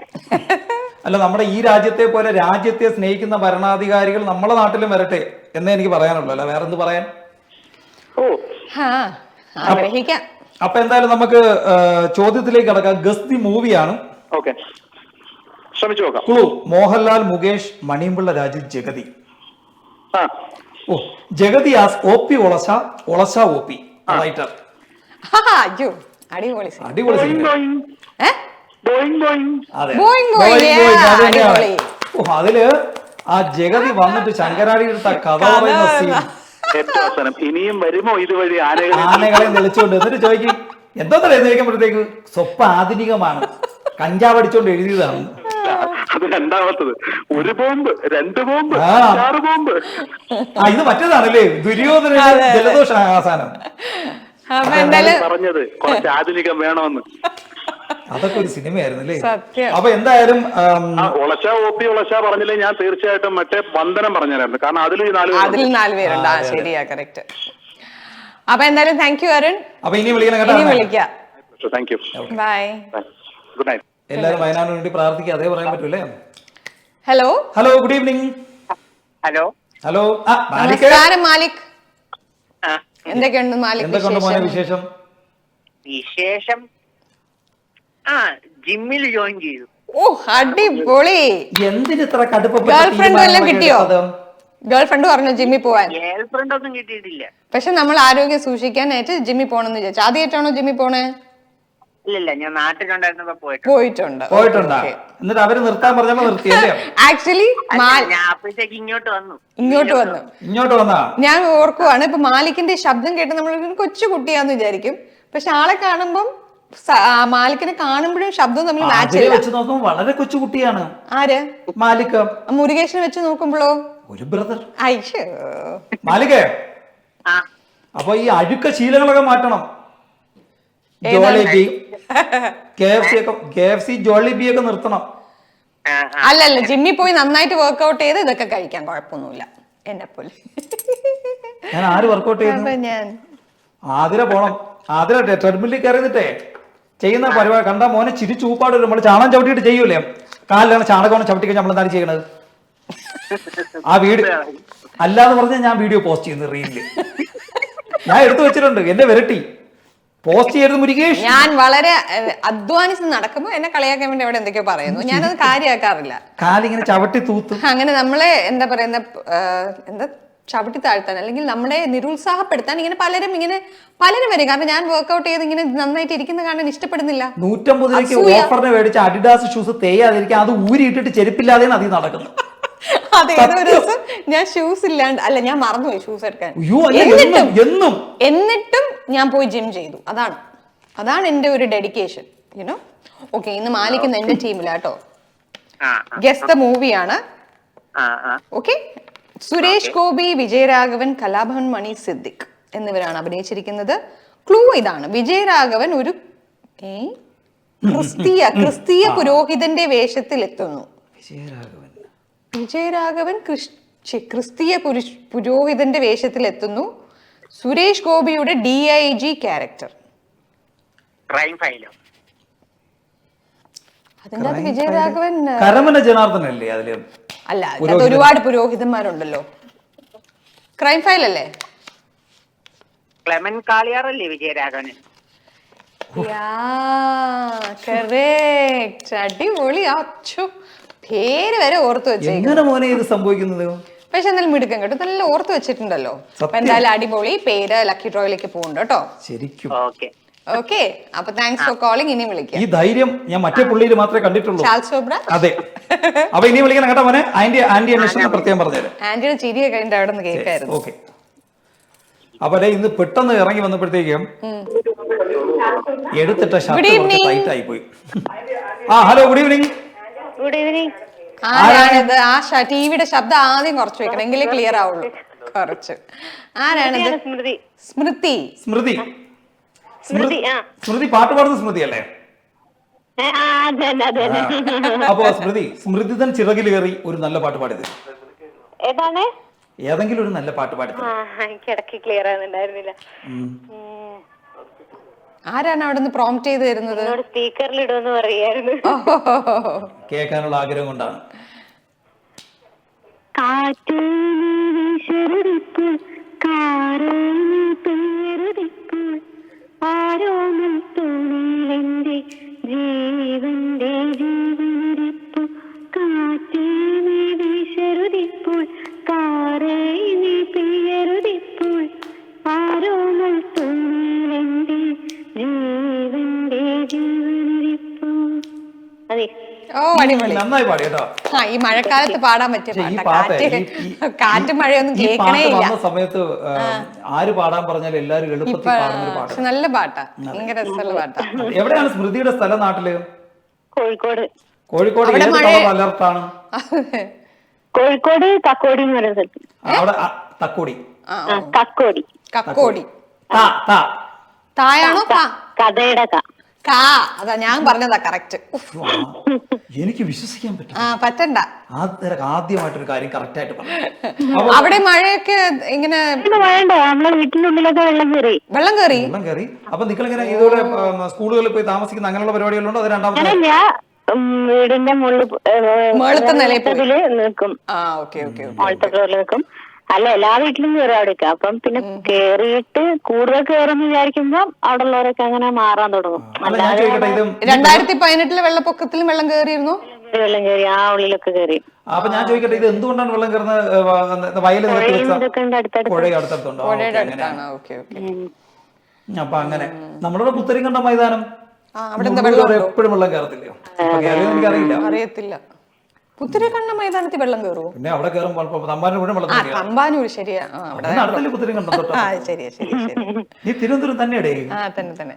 അല്ല, നമ്മുടെ ഈ രാജ്യത്തെ പോലെ രാജ്യത്തെ സ്നേഹിക്കുന്ന ഭരണാധികാരികൾ നമ്മളെ നാട്ടിലും വരട്ടെ എന്നേ എനിക്ക് പറയാനുള്ളൂ. അല്ല വേറെന്ത് പറയാൻ? ആഗ്രഹിക്കാം. അപ്പൊ എന്തായാലും നമുക്ക് ചോദ്യത്തിലേക്ക് കടക്കാം. ഗസ് ദി മൂവിയാണ്. ഓക്കെ, ശ്രമിച്ചു നോക്കാം. ക്ലൂ: മോഹൻലാൽ, മുകേഷ്, മണിയമ്പിള്ള രാജു, ജഗതി. ആ ഓ, Jagathy as OP Olassa, Olassa OP writer. അയ്യോ അടിപൊളി scene. അടിപൊളി സിനിമ. ഏ? Boeing Boeing. അതെ. Boing boing, Boing yeah, boing, അത് തന്നെയാണ്. അടിപൊളി. ഓ, അതില് ആ ജഗതി വന്നിട്ട് ശങ്കരാടി എടുത്ത കഥ പറയുന്ന സീൻ, ഏറ്റവും അവസാനം ഇനിയും വരുമോ ഇതുവഴി ആനകളെ ആനകളെ നിളിച്ചോണ്ട് എന്നിട്ട് ചോദിക്കും എന്തോന്ന് ചോദിക്കുമ്പോഴത്തേക്ക് സ്വപ്പ് ആധുനികമാണ്, കഞ്ചാവ് അടിച്ചോണ്ട് എഴുതിയതാണ്. അത് രണ്ടാമത്തത്. ഒരു ബോംബ്, 2 ബോംബ്, ആ. 6 ബോംബ്. ഇത് മറ്റേതാണല്ലേ, ദുര്യോധന ജലദോഷ ആസാനം. അപ്പൊ എന്തായാലും പറഞ്ഞത് കുറച്ച് ആധുനികം വേണമെന്ന്. അതൊക്കെ ഒരു സിനിമയായിരുന്നു അല്ലേ. സത്യം. അപ്പൊ എന്തായാലും ഒളശ OP ഒളശ പറഞ്ഞില്ലേ, ഞാൻ തീർച്ചയായിട്ടും മറ്റേ വന്ദനം പറഞ്ഞായിരുന്നു. കാരണം അതിൽ ഈ 4 അതിൽ 4 പേരുണ്ട്. ആ ശരിയാ, കറക്റ്റ്. അപ്പൊ എന്തായാലും താങ്ക് യു അരുൺ. അപ്പൊ ഇനി വിളിക്കണം ഇനി കേട്ടോ. വിളിക്കാം. Thank you. Bye. Good night. എല്ലാവരും വയനാടിന് വേണ്ടി പ്രാർത്ഥിക്കുക, അതേ പറയാൻ പറ്റൂലേ. Hello hello, good evening. Hello hello. Malik, നമസ്കാരം മാലിക്. ആ എന്തൊക്കെയുണ്ട് മാലിക് എന്തൊക്കെയുണ്ട് മോനെ വിശേഷം? വിശേഷം? വിശേഷം ജിമ്മിൽ ജോയിൻ ചെയ്തു. ഓ അടിപൊളി. എന്തിന് ഇത്ര കടുപ്പ ഗേൾ ഫ്രണ്ട് വല്ലതും കിട്ടിയോ? ഗേൾ ഫ്രണ്ട് പറഞ്ഞു ജിമ്മിൽ പോവാൻ. ഗേൾ ഫ്രണ്ട് ഒന്നും കിട്ടിയിട്ടില്ല. പക്ഷെ നമ്മൾ ആരോഗ്യം സൂക്ഷിക്കാനായിട്ട് ജിമ്മിൽ പോകണമെന്ന് വിചാരിച്ചു. ആദ്യമായിട്ടാണോ ജിമ്മിൽ പോണേ? ഇല്ലില്ല, ഞാൻ നാട്ടിലുണ്ടായിരുന്നപ്പോ പോയിട്ടുണ്ടോ? എന്നിട്ട് അവര് നിർത്താൻ പറഞ്ഞപ്പോ നിർത്തിയല്ലേ? ആക്ച്വലി ഞാൻ അപ്പോഴത്തേക്ക് ഇങ്ങോട്ട് വന്നു. ഇങ്ങോട്ട് വന്നാ ഞാൻ ഓർക്കുവാണ്, ഇപ്പൊ മാലിക്കിന്റെ ശബ്ദം കേട്ട് നമ്മൾ കൊച്ചു കുട്ടിയാന്ന് വിചാരിക്കും. പക്ഷെ ആളെ കാണുമ്പം മാലിക്കിനെ കാണുമ്പോഴും ശബ്ദവും തമ്മിൽ മാച്ച് വെച്ച് നോക്കുമ്പോ വളരെ കൊച്ചു കുട്ടിയാണ്. ആര്? മാലിക്. മുരുകേഷിനെ വെച്ച് നോക്കുമ്പോഴോ ഒരു ബ്രദർ. അയ്യോ മാലികേ, ആ അപ്പൊ ഈ അഴുക്ക ശീലങ്ങളൊക്കെ മാറ്റണം. ജോളിബി, KFC, ജോളിബി ഒക്കെ നിർത്തണം. അല്ലല്ല, ജിമ്മിൽ പോയി നന്നായിട്ട് വർക്ക്ഔട്ട് ചെയ്ത് ഇതൊക്കെ കഴിക്കാൻ കുഴപ്പമൊന്നുമില്ല. എന്നെ പോലെ ഞാൻ ആര് വർക്ക്ഔട്ട് ചെയ്യുന്നു? ഞാൻ ആതിര പോണം. ആതിര ട്രെഡ്മില്ലിൽ കയറിന്നിട്ടേ ചെയ്യുന്ന പരിപാടി കണ്ടാ മോനെ ചിരിച്ചു ഊപ്പാട് വരും. നമ്മള് ചാണം ചവിട്ടിയിട്ട് ചെയ്യൂലേ, കാലിലാണ് ചാണകമാണ് ചവിട്ടിക്കാൻ നമ്മൾ എന്താണ് ചെയ്യണത്? ആ വീഡിയോ അല്ലാന്ന് പറഞ്ഞാൽ ഞാൻ വീഡിയോ പോസ്റ്റ് ചെയ്യുന്നു റീലില്. ഞാൻ എടുത്തു വെച്ചിട്ടുണ്ട്, എന്നെ വിരട്ടി പോസ്റ്റ് ചെയ്യരുത് മുരുകേഷ്. ഞാൻ വളരെ അധ്വാനിച്ച് നടക്കുമ്പോ എന്നെ കളിയാക്കാൻ വേണ്ടി അവിടെ എന്തൊക്കെയോ പറയുന്നു. ഞാനത് കാര്യമാക്കാറില്ല. കാലിങ്ങനെ ചവിട്ടി തൂത്ത് അങ്ങനെ നമ്മളെ എന്താ പറയുന്ന എന്താ ചവിട്ടി താഴ്ത്താൻ അല്ലെങ്കിൽ നമ്മളെ നിരുത്സാഹപ്പെടുത്താൻ ഇങ്ങനെ പലരും വരും. കാരണം ഞാൻ വർക്ക്ഔട്ട് ചെയ്ത് ഇങ്ങനെ നന്നായിട്ട് ഇരിക്കുന്ന കാണാൻ ഇഷ്ടപ്പെടുന്നില്ല. 150 രൂപയ്ക്ക് ഓഫറിന് മേടിച്ച അഡിഡാസ് ഷൂസ് തേയാതിരിക്കാൻ അത് ഊരിയിട്ടിട്ട് ചെരുപ്പില്ലാതെയാണ് അതിൽ നടക്കുന്നത്. അതെ, ഏതൊരു ദിവസം ഞാൻ ഷൂസ് ഇല്ലാണ്ട് ഞാൻ മറന്നുപോയി ഷൂസ് എടുക്കാൻ. എന്നിട്ടും ഞാൻ പോയി ജിം ചെയ്തു. അതാണ് എന്റെ ഒരു ഡെഡിക്കേഷൻ, യുനോ. ഓക്കെ, ഇന്ന് മാലിക്കുന്ന എന്റെ ടീമിലാട്ടോ. ഗെസ് ദ മൂവിയാണ്. ഓക്കെ, സുരേഷ് ഗോപി, വിജയരാഘവൻ, കലാഭവൻ മണി, സിദ്ദിഖ് എന്നിവരാണ് അഭിനയിച്ചിരിക്കുന്നത്. ക്ലൂ ഇതാണ്: വിജയരാഘവൻ ഒരു ക്രിസ്തീയ പുരോഹിതന്റെ വേഷത്തിൽ എത്തുന്നു. വിജയരാഘവൻ ക്രിസ്തീയ പുരോഹിതന്റെ വേഷത്തിൽ എത്തുന്നു. സുരേഷ് ഗോപിയുടെ DIG ക്യാരക്ടർ. അതിന്റെ അകത്ത് വിജയരാഘവൻ കരമന ജനാർദ്ദനല്ലേ അതില്? അല്ല, അത് ഒരുപാട് പുരോഹിതന്മാരുണ്ടല്ലോ. ക്രൈം ഫയൽ അല്ലേ? ക്ലെമൻ കാളിയാറല്ലേ വിജയരാഘവന്? അടിപൊളി. അച്ഛോ, പേര് വരെ ഓർത്തു വെച്ചേക്കും. എങ്ങനെ മോനെ ഇത് സംഭവിക്കുന്നത്? പക്ഷെ എന്നാലും മിടുക്കം കേട്ടോ, നല്ല ഓർത്ത് വെച്ചിട്ടുണ്ടല്ലോ. അപ്പൊ എന്തായാലും അടിപൊളി. പേര് ലക്കി ഡ്രോയിലേക്ക് പോകുന്നുണ്ട് കേട്ടോ. ശരിക്കും. ഓക്കെ, അപ്പൊ താങ്ക്സ് ഫോർ കോളിംഗ്. ഇനി വിളിക്കാം. ഈ ധൈര്യം ഞാൻ മറ്റേ പുള്ളിയിൽ മാത്രമേ കണ്ടിട്ടുള്ളൂ. അതെ, അപ്പൊ ഇനി വിളിക്കണം കേട്ടോ മോനെ. ആന്റി അന്വേഷണം പ്രത്യേകം പറഞ്ഞുതരാം. ആന്റിയുടെ ചിരിയൊക്കെ കഴിഞ്ഞിട്ട് അവിടെ നിന്ന് കേൾക്കായിരുന്നു. ഓക്കെ, അപ്പൊ ഇന്ന് പെട്ടെന്ന് ഇറങ്ങി വന്നപ്പോഴത്തേക്കും എടുത്തിട്ട ഷർട്ട് ടൈറ്റ് ആയി പോയി. Hello, good evening. Good evening. ആരാണിത്? ആ ടിവിയുടെ ശബ്ദം ആദ്യം കുറച്ച് വെക്കണം, എങ്കിലേ ക്ലിയർ ആവുള്ളൂ. കുറച്ച്. ആരാണിത്? സ്മൃതി. സ്മൃതി. സ്മൃതി. സ്മൃതി സ്മൃതി പാട്ട് പാടുന്ന സ്മൃതി അല്ലേ? അപ്പൊ സ്മൃതി തൻ ചിറകിൽ കയറി ഒരു നല്ല പാട്ട് പാടിയത് ഏതാണ്? ഏതെങ്കിലും ഒരു നല്ല പാട്ട് പാടി. എനിക്ക് ഇടയ്ക്ക് ക്ലിയർ ആകുന്നുണ്ടായിരുന്നില്ല. ആരാണ് അവിടെ നിന്ന് പ്രോംപ്റ്റ് ചെയ്ത് തരുന്നത്? സ്പീക്കറിൽ ഇടുമെന്ന് പറയായിരുന്നു. കേൾക്കാനുള്ള ആഗ്രഹം കൊണ്ടാണ്. ആരോമൽ തൂണിലെന്റെ ജീവന്റെ ജീവനിരിപ്പു. അതെ. ഓ അടിപൊളി. നന്നായി പാടി കേട്ടോ. ആ ഈ മഴക്കാലത്ത് പാടാൻ പറ്റിയ പക്ഷേ ഈ പാട്ടാ. പാട്ട് കാറ്റ് മഴയൊന്നും ഈ കേൾക്കണേ പാട്ട് ഇല്ല. വന്ന സമയത്ത് ആര് പാടാൻ പറഞ്ഞാൽ എല്ലാവരും എളുപ്പത്തിൽ പാടുന്ന ഒരു പാട്ട്. പക്ഷെ നല്ല പാട്ടാ, ഭയങ്കര രസമുള്ള പാട്ടാ. എവിടെയാണ് സ്മൃതിയുടെ സ്ഥലം നാട്ടില്? കോഴിക്കോട്. കോഴിക്കോട് അവിടെ ഏത് കളർ അലർട്ടാണ്? കോഴിക്കോട് കക്കോടി എന്ന് പറയുന്ന സ്ഥലത്ത്. അവിടെ തക്കോടി. കക്കോടി. കക്കോടി. താ താ തായാണോ കാ? കഥയുടെ കാ. അതാ ഞാൻ പറഞ്ഞതാ കറക്റ്റ്. എനിക്ക് വിശ്വസിക്കാൻ പറ്റും. പറ്റണ്ട. ആദ്യമായിട്ടൊരു കാര്യം കറക്റ്റ് ആയിട്ട് പറഞ്ഞു. അവിടെ മഴയൊക്കെ ഇങ്ങനെ വേണ്ട, നമ്മളെ വീട്ടിന്റെ ഉള്ളിലൊക്കെ വെള്ളം കയറി. വെള്ളം കയറി. വെള്ളം കയറി. അപ്പൊ നിങ്ങൾ ഇങ്ങനെ ഇതുപോലെ സ്കൂളുകളിൽ പോയി താമസിക്കുന്ന അങ്ങനെയുള്ള പരിപാടികളുണ്ടോ? അത് രണ്ടാമത്തെ അങ്ങനല്ല, വീടിന്റെ മുകളിലത്തെ നിലയിൽ പോയി നിൽക്കും. Okay okay. മുകളിലത്തെ ഫ്ലോറിൽ നിൽക്കും. അല്ല, എല്ലാ വീട്ടിലും കയറി അവിടേക്ക്. അപ്പം പിന്നെ കേറിയിട്ട് കൂടുതൽ കയറുമെന്ന് വിചാരിക്കുമ്പോ അവിടെ ഉള്ളവരൊക്കെ അങ്ങനെ മാറാൻ തുടങ്ങും. അല്ല, ഞാൻ ചോദിക്കട്ടെ, ഇത് 2018 വെള്ളപ്പൊക്കത്തിലും വെള്ളം കയറിയിരുന്നു. വെള്ളം കയറി, ആ ഉള്ളിലൊക്കെ കയറി. അപ്പൊ ഞാൻ ചോദിക്കട്ടെ, ഇത് എന്തുകൊണ്ടാണ് വെള്ളം കയറുന്നത്? വയൽ പുഴ അടുത്തടുത്തുണ്ടോ? പുഴയുടെ അടുത്താണ്. Okay okay. അപ്പൊ അങ്ങനെ നമ്മളുടെ പുത്തരിക്കണ്ട മൈതാനം എപ്പോഴും വെള്ളം കയറത്തില്ലയോ? എനിക്കറിയില്ല, അറിയത്തില്ല. പുത്തരിക്കണ്ട മൈതാനത്തിൽ വെള്ളം കയറുമോ? പിന്നെ അവിടെ കയറുമ്പോൾ തമ്പാനൂർ വെള്ളം തമ്പാനൂർ. ശരിയാ. പുത്തരിക്കണ്ടോ? ശരിയാ ശരി ശരി. നീ തിരുവനന്തപുരം തന്നെയടേ? തന്നെ.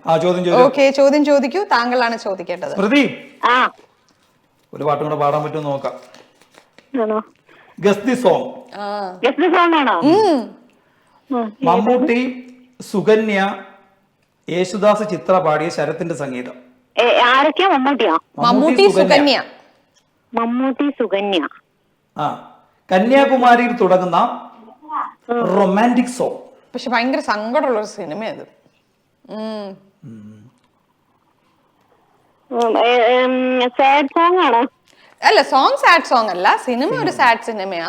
ഓക്കെ, ചോദ്യം ചോദിക്കൂ. താങ്കളാണ് ചോദിക്കേണ്ടത്. സ്മൃതി, ഒരു പാട്ടും കൂടെ പാടാൻ പറ്റുമോ നോക്കാം. Guess the song. Mammootty, Sukanya, Yesudas, Chithra പാടിയ ശരത്തിന്റെ സംഗീതം. ആരൊക്കെയാ? മമ്മൂട്ടിയോ? മമ്മൂട്ടി, സുകന്യ. മമ്മൂട്ടി, സുകന്യ. കന്യാകുമാരിയിൽ തുടങ്ങുന്ന റൊമാൻറ്റിക് സോങ്. പക്ഷെ ഭയങ്കര സങ്കടമുള്ള ഒരു സിനിമ അത്. സാഡ് സോങ് ആണോ? അല്ല, സോങ് സാഡ് സോങ് അല്ല. സിനിമ ഒരു സാഡ് സിനിമയാ.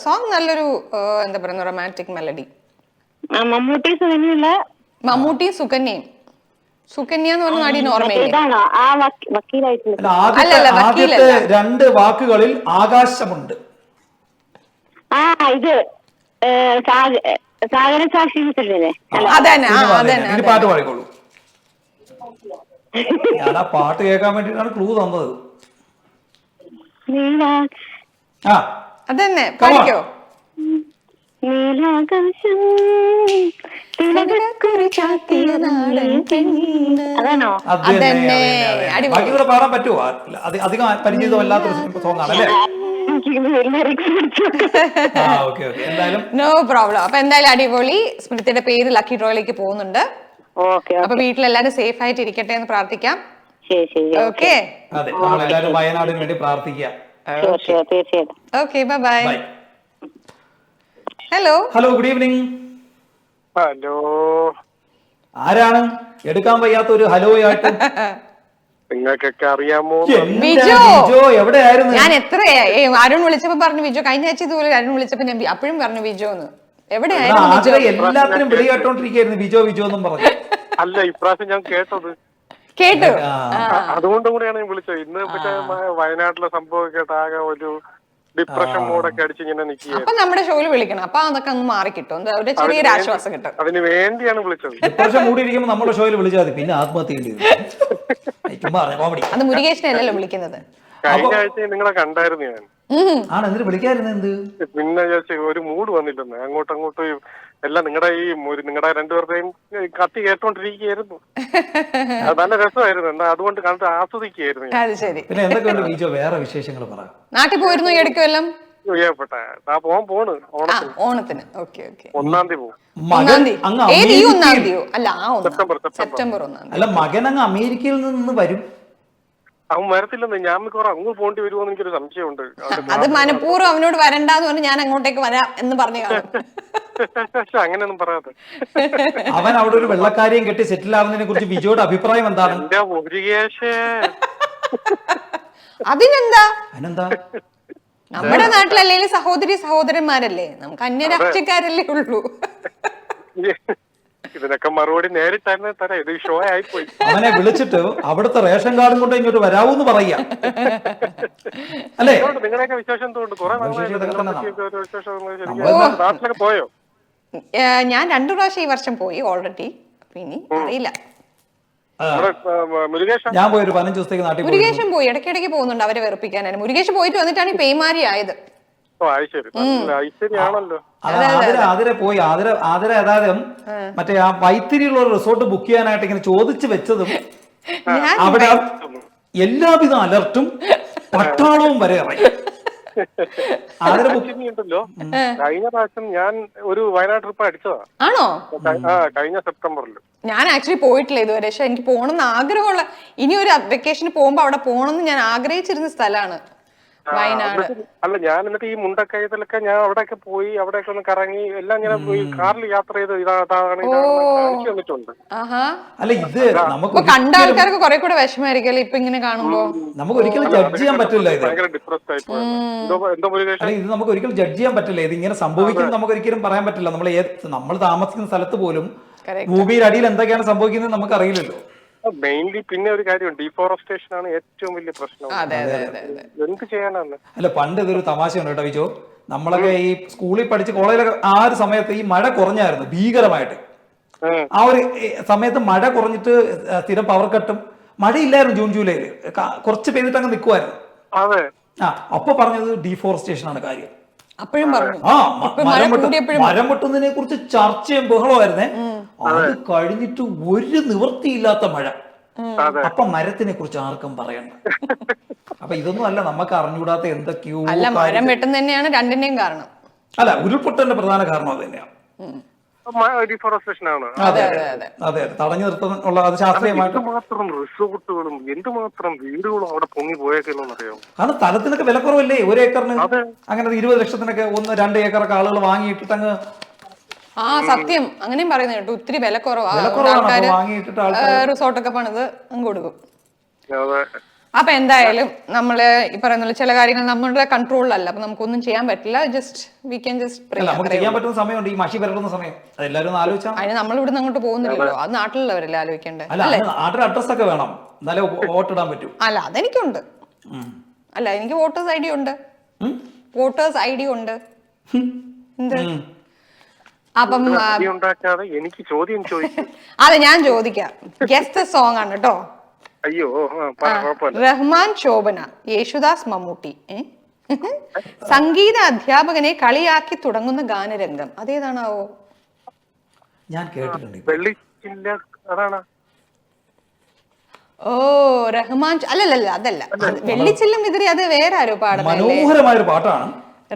സോങ് നല്ലൊരു എന്താ പറയുന്ന റൊമാൻറ്റിക് മെലഡി. മമ്മൂട്ടി, സുകന്യല്ല. മമ്മൂട്ടിയും സുകന്യയും. സുകന്യ എന്ന് പറഞ്ഞ നടി ഓർമ്മയില്ലേ? ആദ്യത്തെ രണ്ട് വാക്കുകളിൽ ആകാശമുണ്ട്. ഇത് സാഗര സാക്ഷി. പാട്ട് പാടിക്കോളൂ. ഞാൻ ആ പാട്ട് കേൾക്കാൻ വേണ്ടിട്ടാണ് ക്ലൂ തന്നത്. അതന്നെ പാടിക്കോ. അതാണോ? ബാക്കി പാടാൻ പറ്റുമോ? അധികം പരിചിതമല്ലാത്തൊരു സോങ് ആണല്ലേ? No problem. അപ്പൊ എന്തായാലും അടിപൊളി. സ്മൃതിയുടെ പേര് ലക്കി ഡ്രോയിലേക്ക് പോകുന്നുണ്ട്. അപ്പൊ വീട്ടിലെല്ലാരും സേഫ് ആയിട്ട് ഇരിക്കട്ടെ എന്ന് പ്രാർത്ഥിക്കാം. ഓക്കെ, അതെ, നമ്മളെല്ലാരും വയനാടിന് വേണ്ടി പ്രാർത്ഥിക്കാം. Okay, bye. Hello good evening. Hello, ആരാണ്? എടുക്കാൻ വയ്യാത്ത ഒരു ഹലോ ആയിട്ട്. നിങ്ങൾക്കൊക്കെ അറിയാമോ? എവിടെയായിരുന്നു? ഞാൻ എത്രയായി അരുൺ വിളിച്ചപ്പോ പറഞ്ഞു വിജു. കഴിഞ്ഞ ആഴ്ച ഇതുപോലെ അരുൺ വിളിച്ചപ്പോ ഞാൻ അപ്പോഴും പറഞ്ഞു വിജു എന്ന്. എവിടെയായിരുന്നു? എല്ലാത്തിനും വിളി കേട്ടോണ്ടിരിക്കുന്നു വിജോ വിജോ എന്നും പറഞ്ഞു. അല്ല, ഇപ്രാവശ്യം ഞാൻ കേട്ടു. അതുകൊണ്ടും കൂടെയാണ് ഞാൻ വിളിച്ചത്. ഇന്ന് പിന്നെ വയനാട്ടിലെ സംഭവം കേട്ട ആകെ ഒരു ഡിപ്രഷൻ മോഡൊക്കെ അടിച്ചിങ്ങനെ നിൽക്കുക. അപ്പൊ നമ്മുടെ ഷോയിൽ വിളിക്കണം. അപ്പൊ അതൊക്കെ ഒന്ന് മാറി കിട്ടും, ഒരു ചെറിയൊരു ആശ്വാസം കിട്ടും. അതിന് വേണ്ടിയാണ് വിളിച്ചത്. ഡിപ്രഷൻ മൂടിയിരിക്കുമ്പോ നമ്മുടെ ഷോയിൽ വിളിച്ചാൽ മതി, പിന്നെ ആത്മഹത്യ കോമഡി. അത് മുരുകേശനല്ലല്ലോ വിളിക്കുന്നത്. കഴിഞ്ഞ ആഴ്ച നിങ്ങളെ കണ്ടായിരുന്നു ഞാൻ. എന്നിട്ട് വിളിക്കായിരുന്നു എന്ത്? പിന്നെ ഒരു മൂഡ് വന്നില്ലെന്ന്. അങ്ങോട്ടും എല്ലാം നിങ്ങളുടെ രണ്ടുപേരുടെയും കത്തി കേട്ടോണ്ടിരിക്കുകയായിരുന്നു. അത് നല്ല രസമായിരുന്നു. എന്നാ അതുകൊണ്ട് കണ്ട് ആസ്വദിക്കുകയായിരുന്നു. അത് ശരി. പിന്നെ എന്തൊക്കെയുണ്ട് ബീജോ? വേറെ വിശേഷങ്ങൾ പറ. നാട്ടിൽ പോയിരുന്നു എടുക്കുമല്ലോ? പോണ് ഓണത്തിന്. Okay okay. 1-ാം തീയതി പോകും. സെപ്റ്റംബർ 1-ാം തീയതി. അല്ല, മകൻ അങ്ങ് അമേരിക്കയിൽ നിന്ന് വരും. അവൻ വരത്തില്ലെന്ന്. ഞാൻ മിക്കവാറും അങ്ങ് പോകേണ്ടി വരുമോ എന്ന് എനിക്കൊരു സംശയമുണ്ട്. അത് മനഃപൂർവ്വം അവനോട് വരണ്ടാന്ന് പറഞ്ഞ് ഞാൻ അങ്ങോട്ടേക്ക് വരാം എന്ന് പറഞ്ഞു കാണും. അങ്ങനെയൊന്നും പറയാതെ. അവൻ അവിടെ ഒരു വെള്ളക്കാരിയും കെട്ടി സെറ്റിൽ ആവുന്നതിനെ കുറിച്ച് വിജയുടെ അഭിപ്രായം എന്താണ്? അതിനെന്താ? അതിനെന്താ? നമ്മുടെ നാട്ടിലല്ലേ സഹോദരന്മാരല്ലേ, നമുക്ക് അന്യരാഷ്ട്രീയക്കാരല്ലേ ഉള്ളൂ. ഇതിനൊക്കെ മറുപടി നേരിട്ട് തന്നെ തരാം. ഇത് ഷോ ആയിപ്പോയി. അവനെ വിളിച്ചിട്ട് അവിടുത്തെ റേഷൻ കാർഡും കൊണ്ട് ഇങ്ങോട്ട് വരാവൂന്ന് പറയാ. അല്ലേ? നിങ്ങളെയൊക്കെ വിശേഷം തോന്നുന്നു. കുറെ നാട്ടിലൊക്കെ പോയോ? ഞാൻ 2 പ്രാവശ്യം ഈ വർഷം പോയി ഓൾറെഡി. ഇനി അറിയില്ല. മുരുകേഷ ഞാൻ പോയി ഒരു 15 ദിവസത്തേക്ക് നാട്ടിൽ പോയി. മുരുകേശൻ പോയി, ഇടയ്ക്കിടയ്ക്ക് പോകുന്നുണ്ട് അവരെ വെറുപ്പിക്കാനാണ്. മുരുകേശൻ പോയിട്ട് വന്നിട്ടാണ് ഈ പേമാരി ആയത്. ഐശ്വര്യാണല്ലോ. ആതിര പോയി. ആതിര ഏതായാലും മറ്റേ ആ വൈത്തിരിയുള്ള ഒരു റിസോർട്ട് ബുക്ക് ചെയ്യാനായിട്ട് ഇങ്ങനെ ചോദിച്ചു വെച്ചതും അവിടെ എല്ലാവിധ അലർട്ടും പട്ടാളവും വരെ ഇറങ്ങി. ആതിര ഉണ്ടല്ലോ. കഴിഞ്ഞ പ്രാവശ്യം ഞാൻ ഒരു വയനാട് ട്രിപ്പ് അടിച്ചതാ. ആണോ? കഴിഞ്ഞ സെപ്റ്റംബറിൽ. ഞാൻ ആക്ച്വലി പോയിട്ടില്ല ഇതുവരെ. പക്ഷെ എനിക്ക് പോകണമെന്ന് ആഗ്രഹമുള്ള, ഇനി ഒരു വെക്കേഷന് പോകുമ്പോ അവിടെ പോകണമെന്ന് ഞാൻ ആഗ്രഹിച്ചിരുന്ന സ്ഥലമാണ് വയനാട്. അല്ല, ഞാൻ എന്നിട്ട് ഈ മുണ്ടക്കയത്തിലൊക്കെ ഞാൻ അവിടെയൊക്കെ പോയി, അവിടെയൊക്കെ ഒന്ന് കറങ്ങി എല്ലാം ഇങ്ങനെ പോയി കാറിൽ യാത്ര ചെയ്ത് കാണിച്ചു തന്നിട്ടുണ്ട്. അല്ല ഇത് നമുക്ക് കണ്ട ആൾക്കാർക്ക് കുറെ കൂടെ വിഷമായിരിക്കല്ലേ ഇപ്പൊ ഇങ്ങനെ കാണുമ്പോ. നമുക്ക് ഒരിക്കലും ജഡ്ജ് ചെയ്യാൻ പറ്റില്ല ഇത്. ഭയങ്കര ഡിപ്രസ്ഡ് ആയി പോയത്. അല്ല ഇത് നമുക്ക് ഒരിക്കലും ജഡ്ജ് ചെയ്യാൻ പറ്റില്ല. ഇത് ഇങ്ങനെ സംഭവിക്കുന്നത് നമുക്ക് ഒരിക്കലും പറയാൻ പറ്റില്ല. നമ്മൾ താമസിക്കുന്ന സ്ഥലത്ത് പോലും ഭൂമിയുടെ അടിയിൽ എന്തൊക്കെയാണ് സംഭവിക്കുന്നത് നമുക്ക് അറിയില്ലല്ലോ. മെയിൻലി പിന്നെ ഒരു കാര്യം, ഡീഫോറസ്റ്റേഷൻ ആണ് ഏറ്റവും വലിയ പ്രശ്നം. എന്ത് ചെയ്യാനാണ്? അല്ല പണ്ട് ഇതൊരു തമാശയുണ്ട് കേട്ടോ വിജോ. നമ്മളൊക്കെ ഈ സ്കൂളിൽ പഠിച്ച് കോളേജിലൊക്കെ ആ ഒരു സമയത്ത് ഈ മഴ കുറഞ്ഞായിരുന്നു ഭീകരമായിട്ട്. ആ ഒരു സമയത്ത് മഴ കുറഞ്ഞിട്ട് സ്ഥിരം പവർ കട്ടും മഴയില്ലായിരുന്നു. ജൂൺ ജൂലൈയിൽ കുറച്ച് പെയ്തിട്ട് അങ്ങ് നിൽക്കുമായിരുന്നു. അതെ. അപ്പൊ പറഞ്ഞത് ഡീഫോറസ്റ്റേഷൻ ആണ് കാര്യം. അപ്പോഴും പറഞ്ഞു. മരം വെട്ടുന്നതിനെ കുറിച്ച് ചർച്ചയും ബഹളമായിരുന്നേ. അത് കഴിഞ്ഞിട്ട് ഒരു നിവൃത്തിയില്ലാത്ത മഴ. അപ്പൊ മരത്തിനെ കുറിച്ച് ആർക്കും പറയണ്ട. അപ്പൊ ഇതൊന്നും അല്ല, നമുക്ക് അറിഞ്ഞുകൂടാത്ത എന്തൊക്കെയോ. അല്ല, മരം വെട്ടുന്ന തന്നെയാണ് രണ്ടിന്റെയും കാരണം. അല്ല, ഉരുൾപൊട്ടലിന്റെ പ്രധാന കാരണം അത് തന്നെയാണ്. ഡീഫോറസ്റ്റേഷൻ ആണ്. അതെ അതെ, തടഞ്ഞു നിർത്താനുള്ള അത് ശാസ്ത്രീയമായിട്ട്. എന്തുമാത്രം റിസോർട്ടുകളും എന്തുമാത്രം വീടുകളും അവിടെ പൊങ്ങി പോയേക്കെന്ന് അറിയാം. കാരണം സ്ഥലത്തിനൊക്കെ വില കുറവല്ലേ. 1 ഏക്കറിന് അങ്ങനെ 20 ലക്ഷത്തിനൊക്കെ 1-2 ഏക്കറൊക്കെ ആളുകൾ വാങ്ങിയിട്ടിട്ട് അങ്ങ്. സത്യം, അങ്ങനെയും പറയുന്നത് കേട്ടു. ഒത്തിരി വില കുറവാണ്, റിസോർട്ടൊക്കെ പണിത് അങ്ങ് കൊടുക്കും. അപ്പൊ എന്തായാലും നമ്മള് ഈ പറയുന്ന ചില കാര്യങ്ങൾ നമ്മുടെ കൺട്രോളിലല്ല. അപ്പൊ നമുക്കൊന്നും ചെയ്യാൻ പറ്റില്ല. ചെയ്യാൻ പറ്റുന്ന സമയമുണ്ട്, ഈ മഷി പരട്ടുന്ന സമയം. അതെല്ലാരും ആലോചിച്ചാൽ അതിന് നമ്മൾ ഇവിടുന്ന് അങ്ങോട്ട് പോകുന്നില്ലല്ലോ. അത് നാട്ടിലുള്ളവരല്ലേ ആലോചിക്കേണ്ടത്. നാട്ടിൽ അഡ്രസ് ഒക്കെ വേണം, എന്നാലേ വോട്ടിടാൻ പറ്റും. അല്ല, അതെനിക്കുണ്ട്. അല്ല, എനിക്ക് വോട്ടേഴ്സ് ഐ ഡി ഉണ്ട്. എന്ത്? അപ്പം എനിക്ക് ചോദ്യം ചോദിക്കും. അതെ, ഞാൻ ചോദിക്കാം. ഗെസ് ദ സോങ് ആണ് കേട്ടോ. അയ്യോ, റഹ്മാൻ, ശോഭന, യേശുദാസ്, മമ്മൂട്ടി. സംഗീത അധ്യാപകനെ കളിയാക്കി തുടങ്ങുന്ന ഗാനരംഗം അതേതാണാവോ? ഞാൻ കേട്ടിട്ടുണ്ട്. ഓ, റഹ്മാൻ. അല്ലല്ല, അതല്ല. വെള്ളിച്ചില്ലം വിതറി അത് വേറെ ആരോ പാടുന്നത്. മനോഹരമായൊരു പാട്ടാണ്.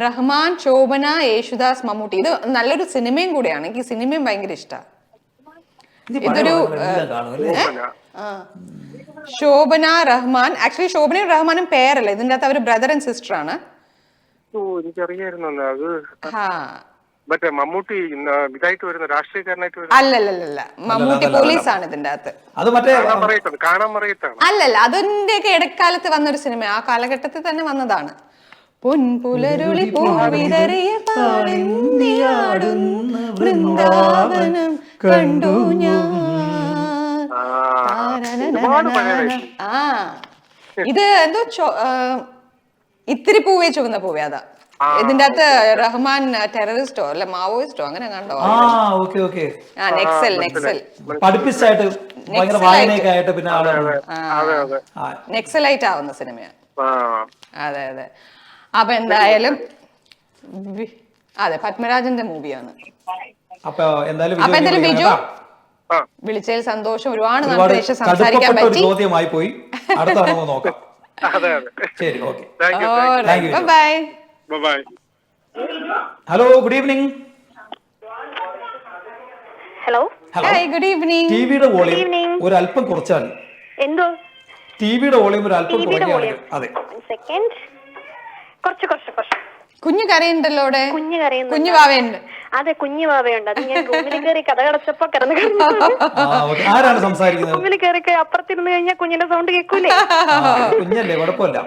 റഹ്മാൻ, ശോഭന, യേശുദാസ്, മമ്മൂട്ടി. ഇത് നല്ലൊരു സിനിമയും കൂടെയാണ്. എനിക്ക് സിനിമയും ഭയങ്കര ഇഷ്ടമാണ്. ഇതൊരു ശോഭന, റഹ്മാൻ. ആക്ച്വലി ശോഭനയും റഹ്മാനും പേരല്ല, ഇതിന്റെ അകത്ത് അവര് ബ്രദർ ആൻഡ് സിസ്റ്റർ ആണ്. മമ്മൂട്ടി ഇതായിട്ട് വരുന്ന രാഷ്ട്രീയക്കാരനായിട്ട് അല്ലല്ല, മമ്മൂട്ടി പോലീസാണ് ഇതിന്റെ അകത്ത്. അല്ലല്ല, അതിന്റെയൊക്കെ ഇടക്കാലത്ത് വന്നൊരു സിനിമ, ആ കാലഘട്ടത്തിൽ തന്നെ വന്നതാണ്. പൊൻപുലരുളി പൂവിതറിയ വൃന്ദാവനം കണ്ടു ഞാൻ. ഇത് എന്തോ ഇത്തിരി പൂവേ ചുവന്ന പൂവേ. അതാ ഇതിന്റെ അകത്ത് റഹ്മാൻ ടെററിസ്റ്റോ അല്ല മാവോയിസ്റ്റോ അങ്ങനെ കണ്ടോ? നെക്സലൈറ്റ് ആവുന്ന സിനിമയാണ്. അതെ. അപ്പൊ എന്തായാലും അതെ, പത്മരാജന്റെ മൂവിയാണ്. അപ്പൊ എന്തായാലും ബിജു വിളിച്ചതിൽ സന്തോഷം. ഒരുപാട് നമുക്ക് സംസാരിക്കാൻ പറ്റി. Hello, good evening. Hello, good evening. ടിവിയുടെ വോളിയം ഒരു അല്പം കുറച്ചാൽ. എന്തോ? ടിവിയുടെ വോളിയം ഒരു അല്പം കുറയ്ക്കുകയാണെങ്കിൽ. അതെ, കുഞ്ഞു കരയുണ്ടല്ലോ അവിടെ. കുഞ്ഞു വാവയുണ്ട്. അതെ, കുഞ്ഞു വാവയുണ്ട്. അത് ഞാൻ റൂമിൽ കയറി കഥ കടച്ചപ്പോ ആരാണ് സംസാരിക്കുന്നത്? റൂമിൽ കയറി അപ്പുറത്തിരുന്ന് കഴിഞ്ഞാൽ കുഞ്ഞിന്റെ സൗണ്ട് കേൾക്കൂലേ? കുഞ്ഞല്ലേ, കുഴപ്പമില്ല.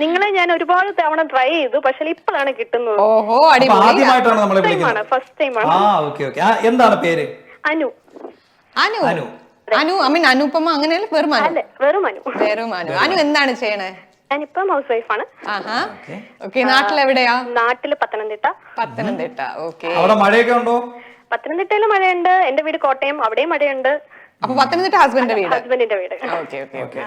നിങ്ങളെ ഞാൻ ഒരുപാട് തവണ ട്രൈ ചെയ്തു, പക്ഷെ ഇപ്പോഴാണ് കിട്ടുന്നത്. ഓഹോ, ആദ്യമായിട്ടാണ് നമ്മളെ വിളിക്കുന്നത്. ഫസ്റ്റ് ടൈമാണ്. എന്താണ് പേര്? അനു. അനു ഐ മീൻ അനുപമ അങ്ങനെയല്ല, വെറും അനു. വെറും അനു. അനു എന്താണ് ചെയ്യണേ? ഞാനിപ്പം ഹൗസ് വൈഫാണ്. ആഹാ. ഓക്കെ, നാട്ടിലെവിടെയാ? നാട്ടില് പത്തനംതിട്ട. പത്തനംതിട്ട. ഓക്കെ. അവിടെ മഴയൊക്കെ ഉണ്ടോ? പത്തനംതിട്ടയിൽ മഴയുണ്ട്. എന്റെ വീട് കോട്ടയം, അവിടെയും മഴയുണ്ട്. അപ്പൊ പത്തനംതിട്ട ഹസ്ബൻഡിന്റെ വീട്? ഹസ്ബൻഡിന്റെ വീട്. Okay okay okay.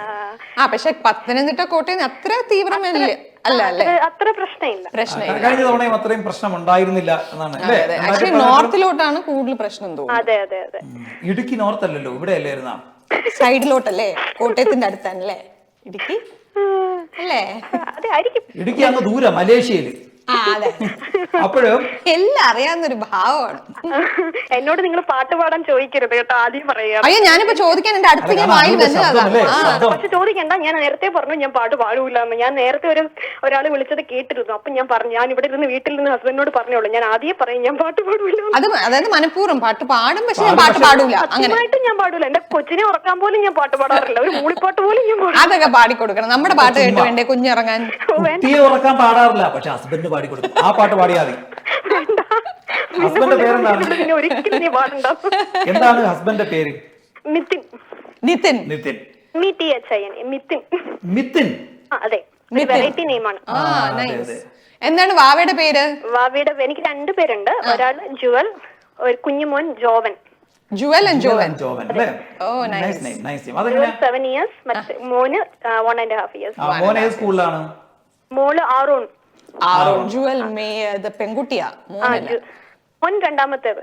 ആ പക്ഷെ പത്തനംതിട്ട കോട്ടയം അത്ര തീവ്രമല്ല അല്ല അല്ലേ? അത്ര പ്രശ്നമില്ല. കഴിഞ്ഞ തവണയും അത്രയും പ്രശ്നം ഉണ്ടായിരുന്നില്ല എന്നാണ് അല്ലേ? ആക്ച്വലി നോർത്തിലോട്ടാണ് കൂടുതൽ പ്രശ്നം തോന്നുന്നത്. അതെ അതെ അതെ. ഇടുക്കി നോർത്ത് അല്ലല്ലോ, ഇവിടെ അല്ലായിരുന്നാ? സൈഡിലോട്ടല്ലേ, കോട്ടയത്തിന്റെ അടുത്താണല്ലേ ഇടുക്കി അല്ലേ? അതെ ആയിരിക്കും. ഇടുക്കി അങ്ങ് ദൂരം, മലേഷ്യയില്. അതെ, അപ്പോഴും എല്ലാം അറിയാവുന്നൊരു ഭാവമാണ്. എന്നോട് നിങ്ങൾ പാട്ട് പാടാൻ ചോദിക്കരുത് കേട്ടോ, ആദ്യം പറയാം. അയ്യോ, ഞാനിപ്പോ ചോദിക്കാൻ എന്റെ അടുത്തേക്ക് വായി വന്നതാണ്. പക്ഷെ ചോദിക്കണ്ട, ഞാൻ നേരത്തെ പറഞ്ഞു ഞാൻ പാട്ട് പാടൂലെന്ന്. ഞാൻ നേരത്തെ ഒരാൾ വിളിച്ചത് കേട്ടിരുന്നു. അപ്പൊ ഞാൻ പറഞ്ഞു, ഞാൻ ഇവിടെ ഇരുന്ന് വീട്ടിൽ നിന്ന് ഹസ്ബൻഡിനോട് പറഞ്ഞോളൂ, ഞാൻ ആദ്യം പറയും ഞാൻ പാട്ട് പാടൂല. അത് അതായത് മനഃപൂർവ്വം പാട്ട് പാടും, പക്ഷെ ഞാൻ പാട്ട് പാടൂല. അങ്ങനെയായിട്ടും ഞാൻ പാടൂല. എന്റെ കൊച്ചിനെ ഉറക്കാൻ പോലും ഞാൻ പാട്ട് പാടാറില്ല. ഒരു മൂളിപ്പാട്ട് പോലും ഞാൻ പാടും. അതൊക്കെ പാടിക്കൊടുക്കണം. നമ്മുടെ പാട്ട് കേട്ട് വേണ്ടേ കുഞ്ഞിറങ്ങാൻ? കുട്ടിയെ ഉറക്കാൻ പാടാറില്ല, പക്ഷെ ഹസ്ബൻഡ് പാടിക്കൊടുക്കും. ആ പാട്ട് പാടിയാൽ മതി. ഹസ്ബൻഡിന്റെ പേരെന്താണ്? ഒരിക്കലും നീ പാടണ്ട. എന്താണ് ഹസ്ബൻഡിന്റെ പേര്? നിതിൻ. നിതിൻ. നിതിൻ. നിതിൻ. മിത്തിൻ. അതെ, വെറൈറ്റി നെയിമാണ്. എന്താണ് വാവയുടെ പേര്? വാവയുടെ എനിക്ക് 2 പേരുണ്ട്. ഒരാൾ ജുവൽ, ഒരു കുഞ്ഞുമോൻ ജോവൻ. ജുവൽ ആൻഡ് ജോവൻ. അല്ലേ? Oh nice. 7 years, മറ്റേ മോന് 1.5 years. മോൻ ഏത് സ്കൂളിലാണ്? മോള് ആറോൺ. ജുവൽ പെൺകുട്ടിയാ? മോൻ രണ്ടാമത്തേത്.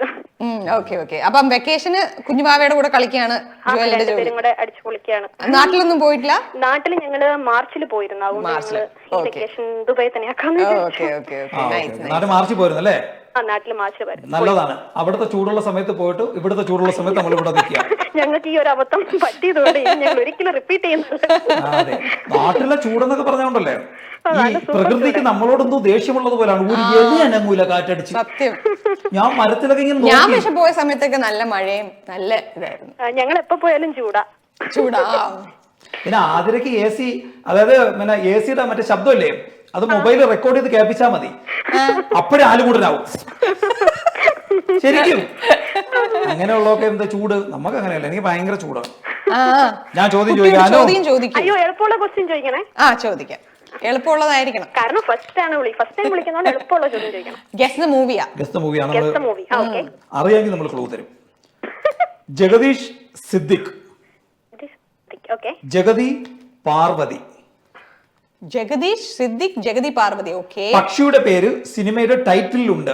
Okay okay. അപ്പം വെക്കേഷന് കുഞ്ഞുവാവയുടെ കൂടെ കളിക്കാണ് ജുവലിന്റെ ജോലി? കൂടെ അടിച്ചു പൊളിക്കാണ്. നാട്ടിലൊന്നും പോയിട്ടില്ല? നാട്ടിൽ ഞങ്ങള് മാർച്ചിൽ പോയിരുന്നു. വെക്കേഷൻ ദുബായി തന്നെ മാർച്ചിൽ പോയിരുന്നല്ലേ? നാട്ടില് മാർച്ചിൽ പോയിരുന്നു. നല്ലതാണ്. അവിടുത്തെ ചൂടുള്ള സമയത്ത് പോയിട്ട് ഇവിടുത്തെ ചൂടുള്ള സമയത്ത് നമ്മൾ ഇവിടെ നിൽക്കുക. ഞങ്ങൾക്ക് ഈ ഒരു അബദ്ധം പറ്റിയതുകൊണ്ട് ഞങ്ങൾ ഒരിക്കലും റിപ്പീറ്റ് ചെയ്യുന്നില്ല. നാട്ടിലെ ചൂടെന്നൊക്കെ പറഞ്ഞോണ്ടല്ലേ, ഈ പ്രകൃതിക്ക് നമ്മളോടൊന്നും ദേഷ്യമുള്ളത് പോലെയാണ്. ഒരു എലി അനങ്ങൂല കാറ്റടിച്ച്. സത്യം. ഞാൻ മരത്തിലൊക്കെ ഇങ്ങനെ ഞാൻ പക്ഷെ പോയ സമയത്തൊക്കെ നല്ല മഴയും നല്ല ഇതായിരുന്നു. ഞങ്ങൾ എപ്പോ പോയാലും ചൂടാ. പിന്നെ ആതിരക്ക് AC, അതായത് പിന്നെ AC-യുടെ മറ്റേ ശബ്ദമല്ലേ, അത് മൊബൈൽ റെക്കോർഡ് ചെയ്ത് കേൾപ്പിച്ചാൽ മതി, അപ്പോഴേ ആലുകൂടനാവും. ശരിക്കും അങ്ങനെയുള്ളതൊക്കെ എന്താ ചൂട്? നമുക്ക് അങ്ങനെയല്ല, എനിക്ക് ഭയങ്കര ചൂടാണ്. ഞാൻ ചോദ്യം ചോദിക്കാനോ? അയ്യോ, എളുപ്പമുള്ള ക്വസ്റ്റ്യൻ ചോദിക്കണേ. ചോദിക്കാം. എളുപ്പമുള്ളതായിരിക്കണം. കാരണം ഫസ്റ്റ് ടൈം വിളിക്കുന്നതുകൊണ്ട് എളുപ്പമുള്ള ചോദ്യം ചോദിക്കണം. ഗെസ് ദ മൂവിയാ? ഗെസ് ദ മൂവി അറിയാമെങ്കിൽ നമ്മൾ ക്ലൂ തരും. ജഗദീഷ് സിദ്ദിഖ്. ജഗതി പാർവതി. ജഗദീഷ് സിദ്ദിഖ്, ജഗതി പാർവതി. ഓക്കെ. പക്ഷിയുടെ പേര് സിനിമയുടെ ടൈറ്റിലുണ്ട്.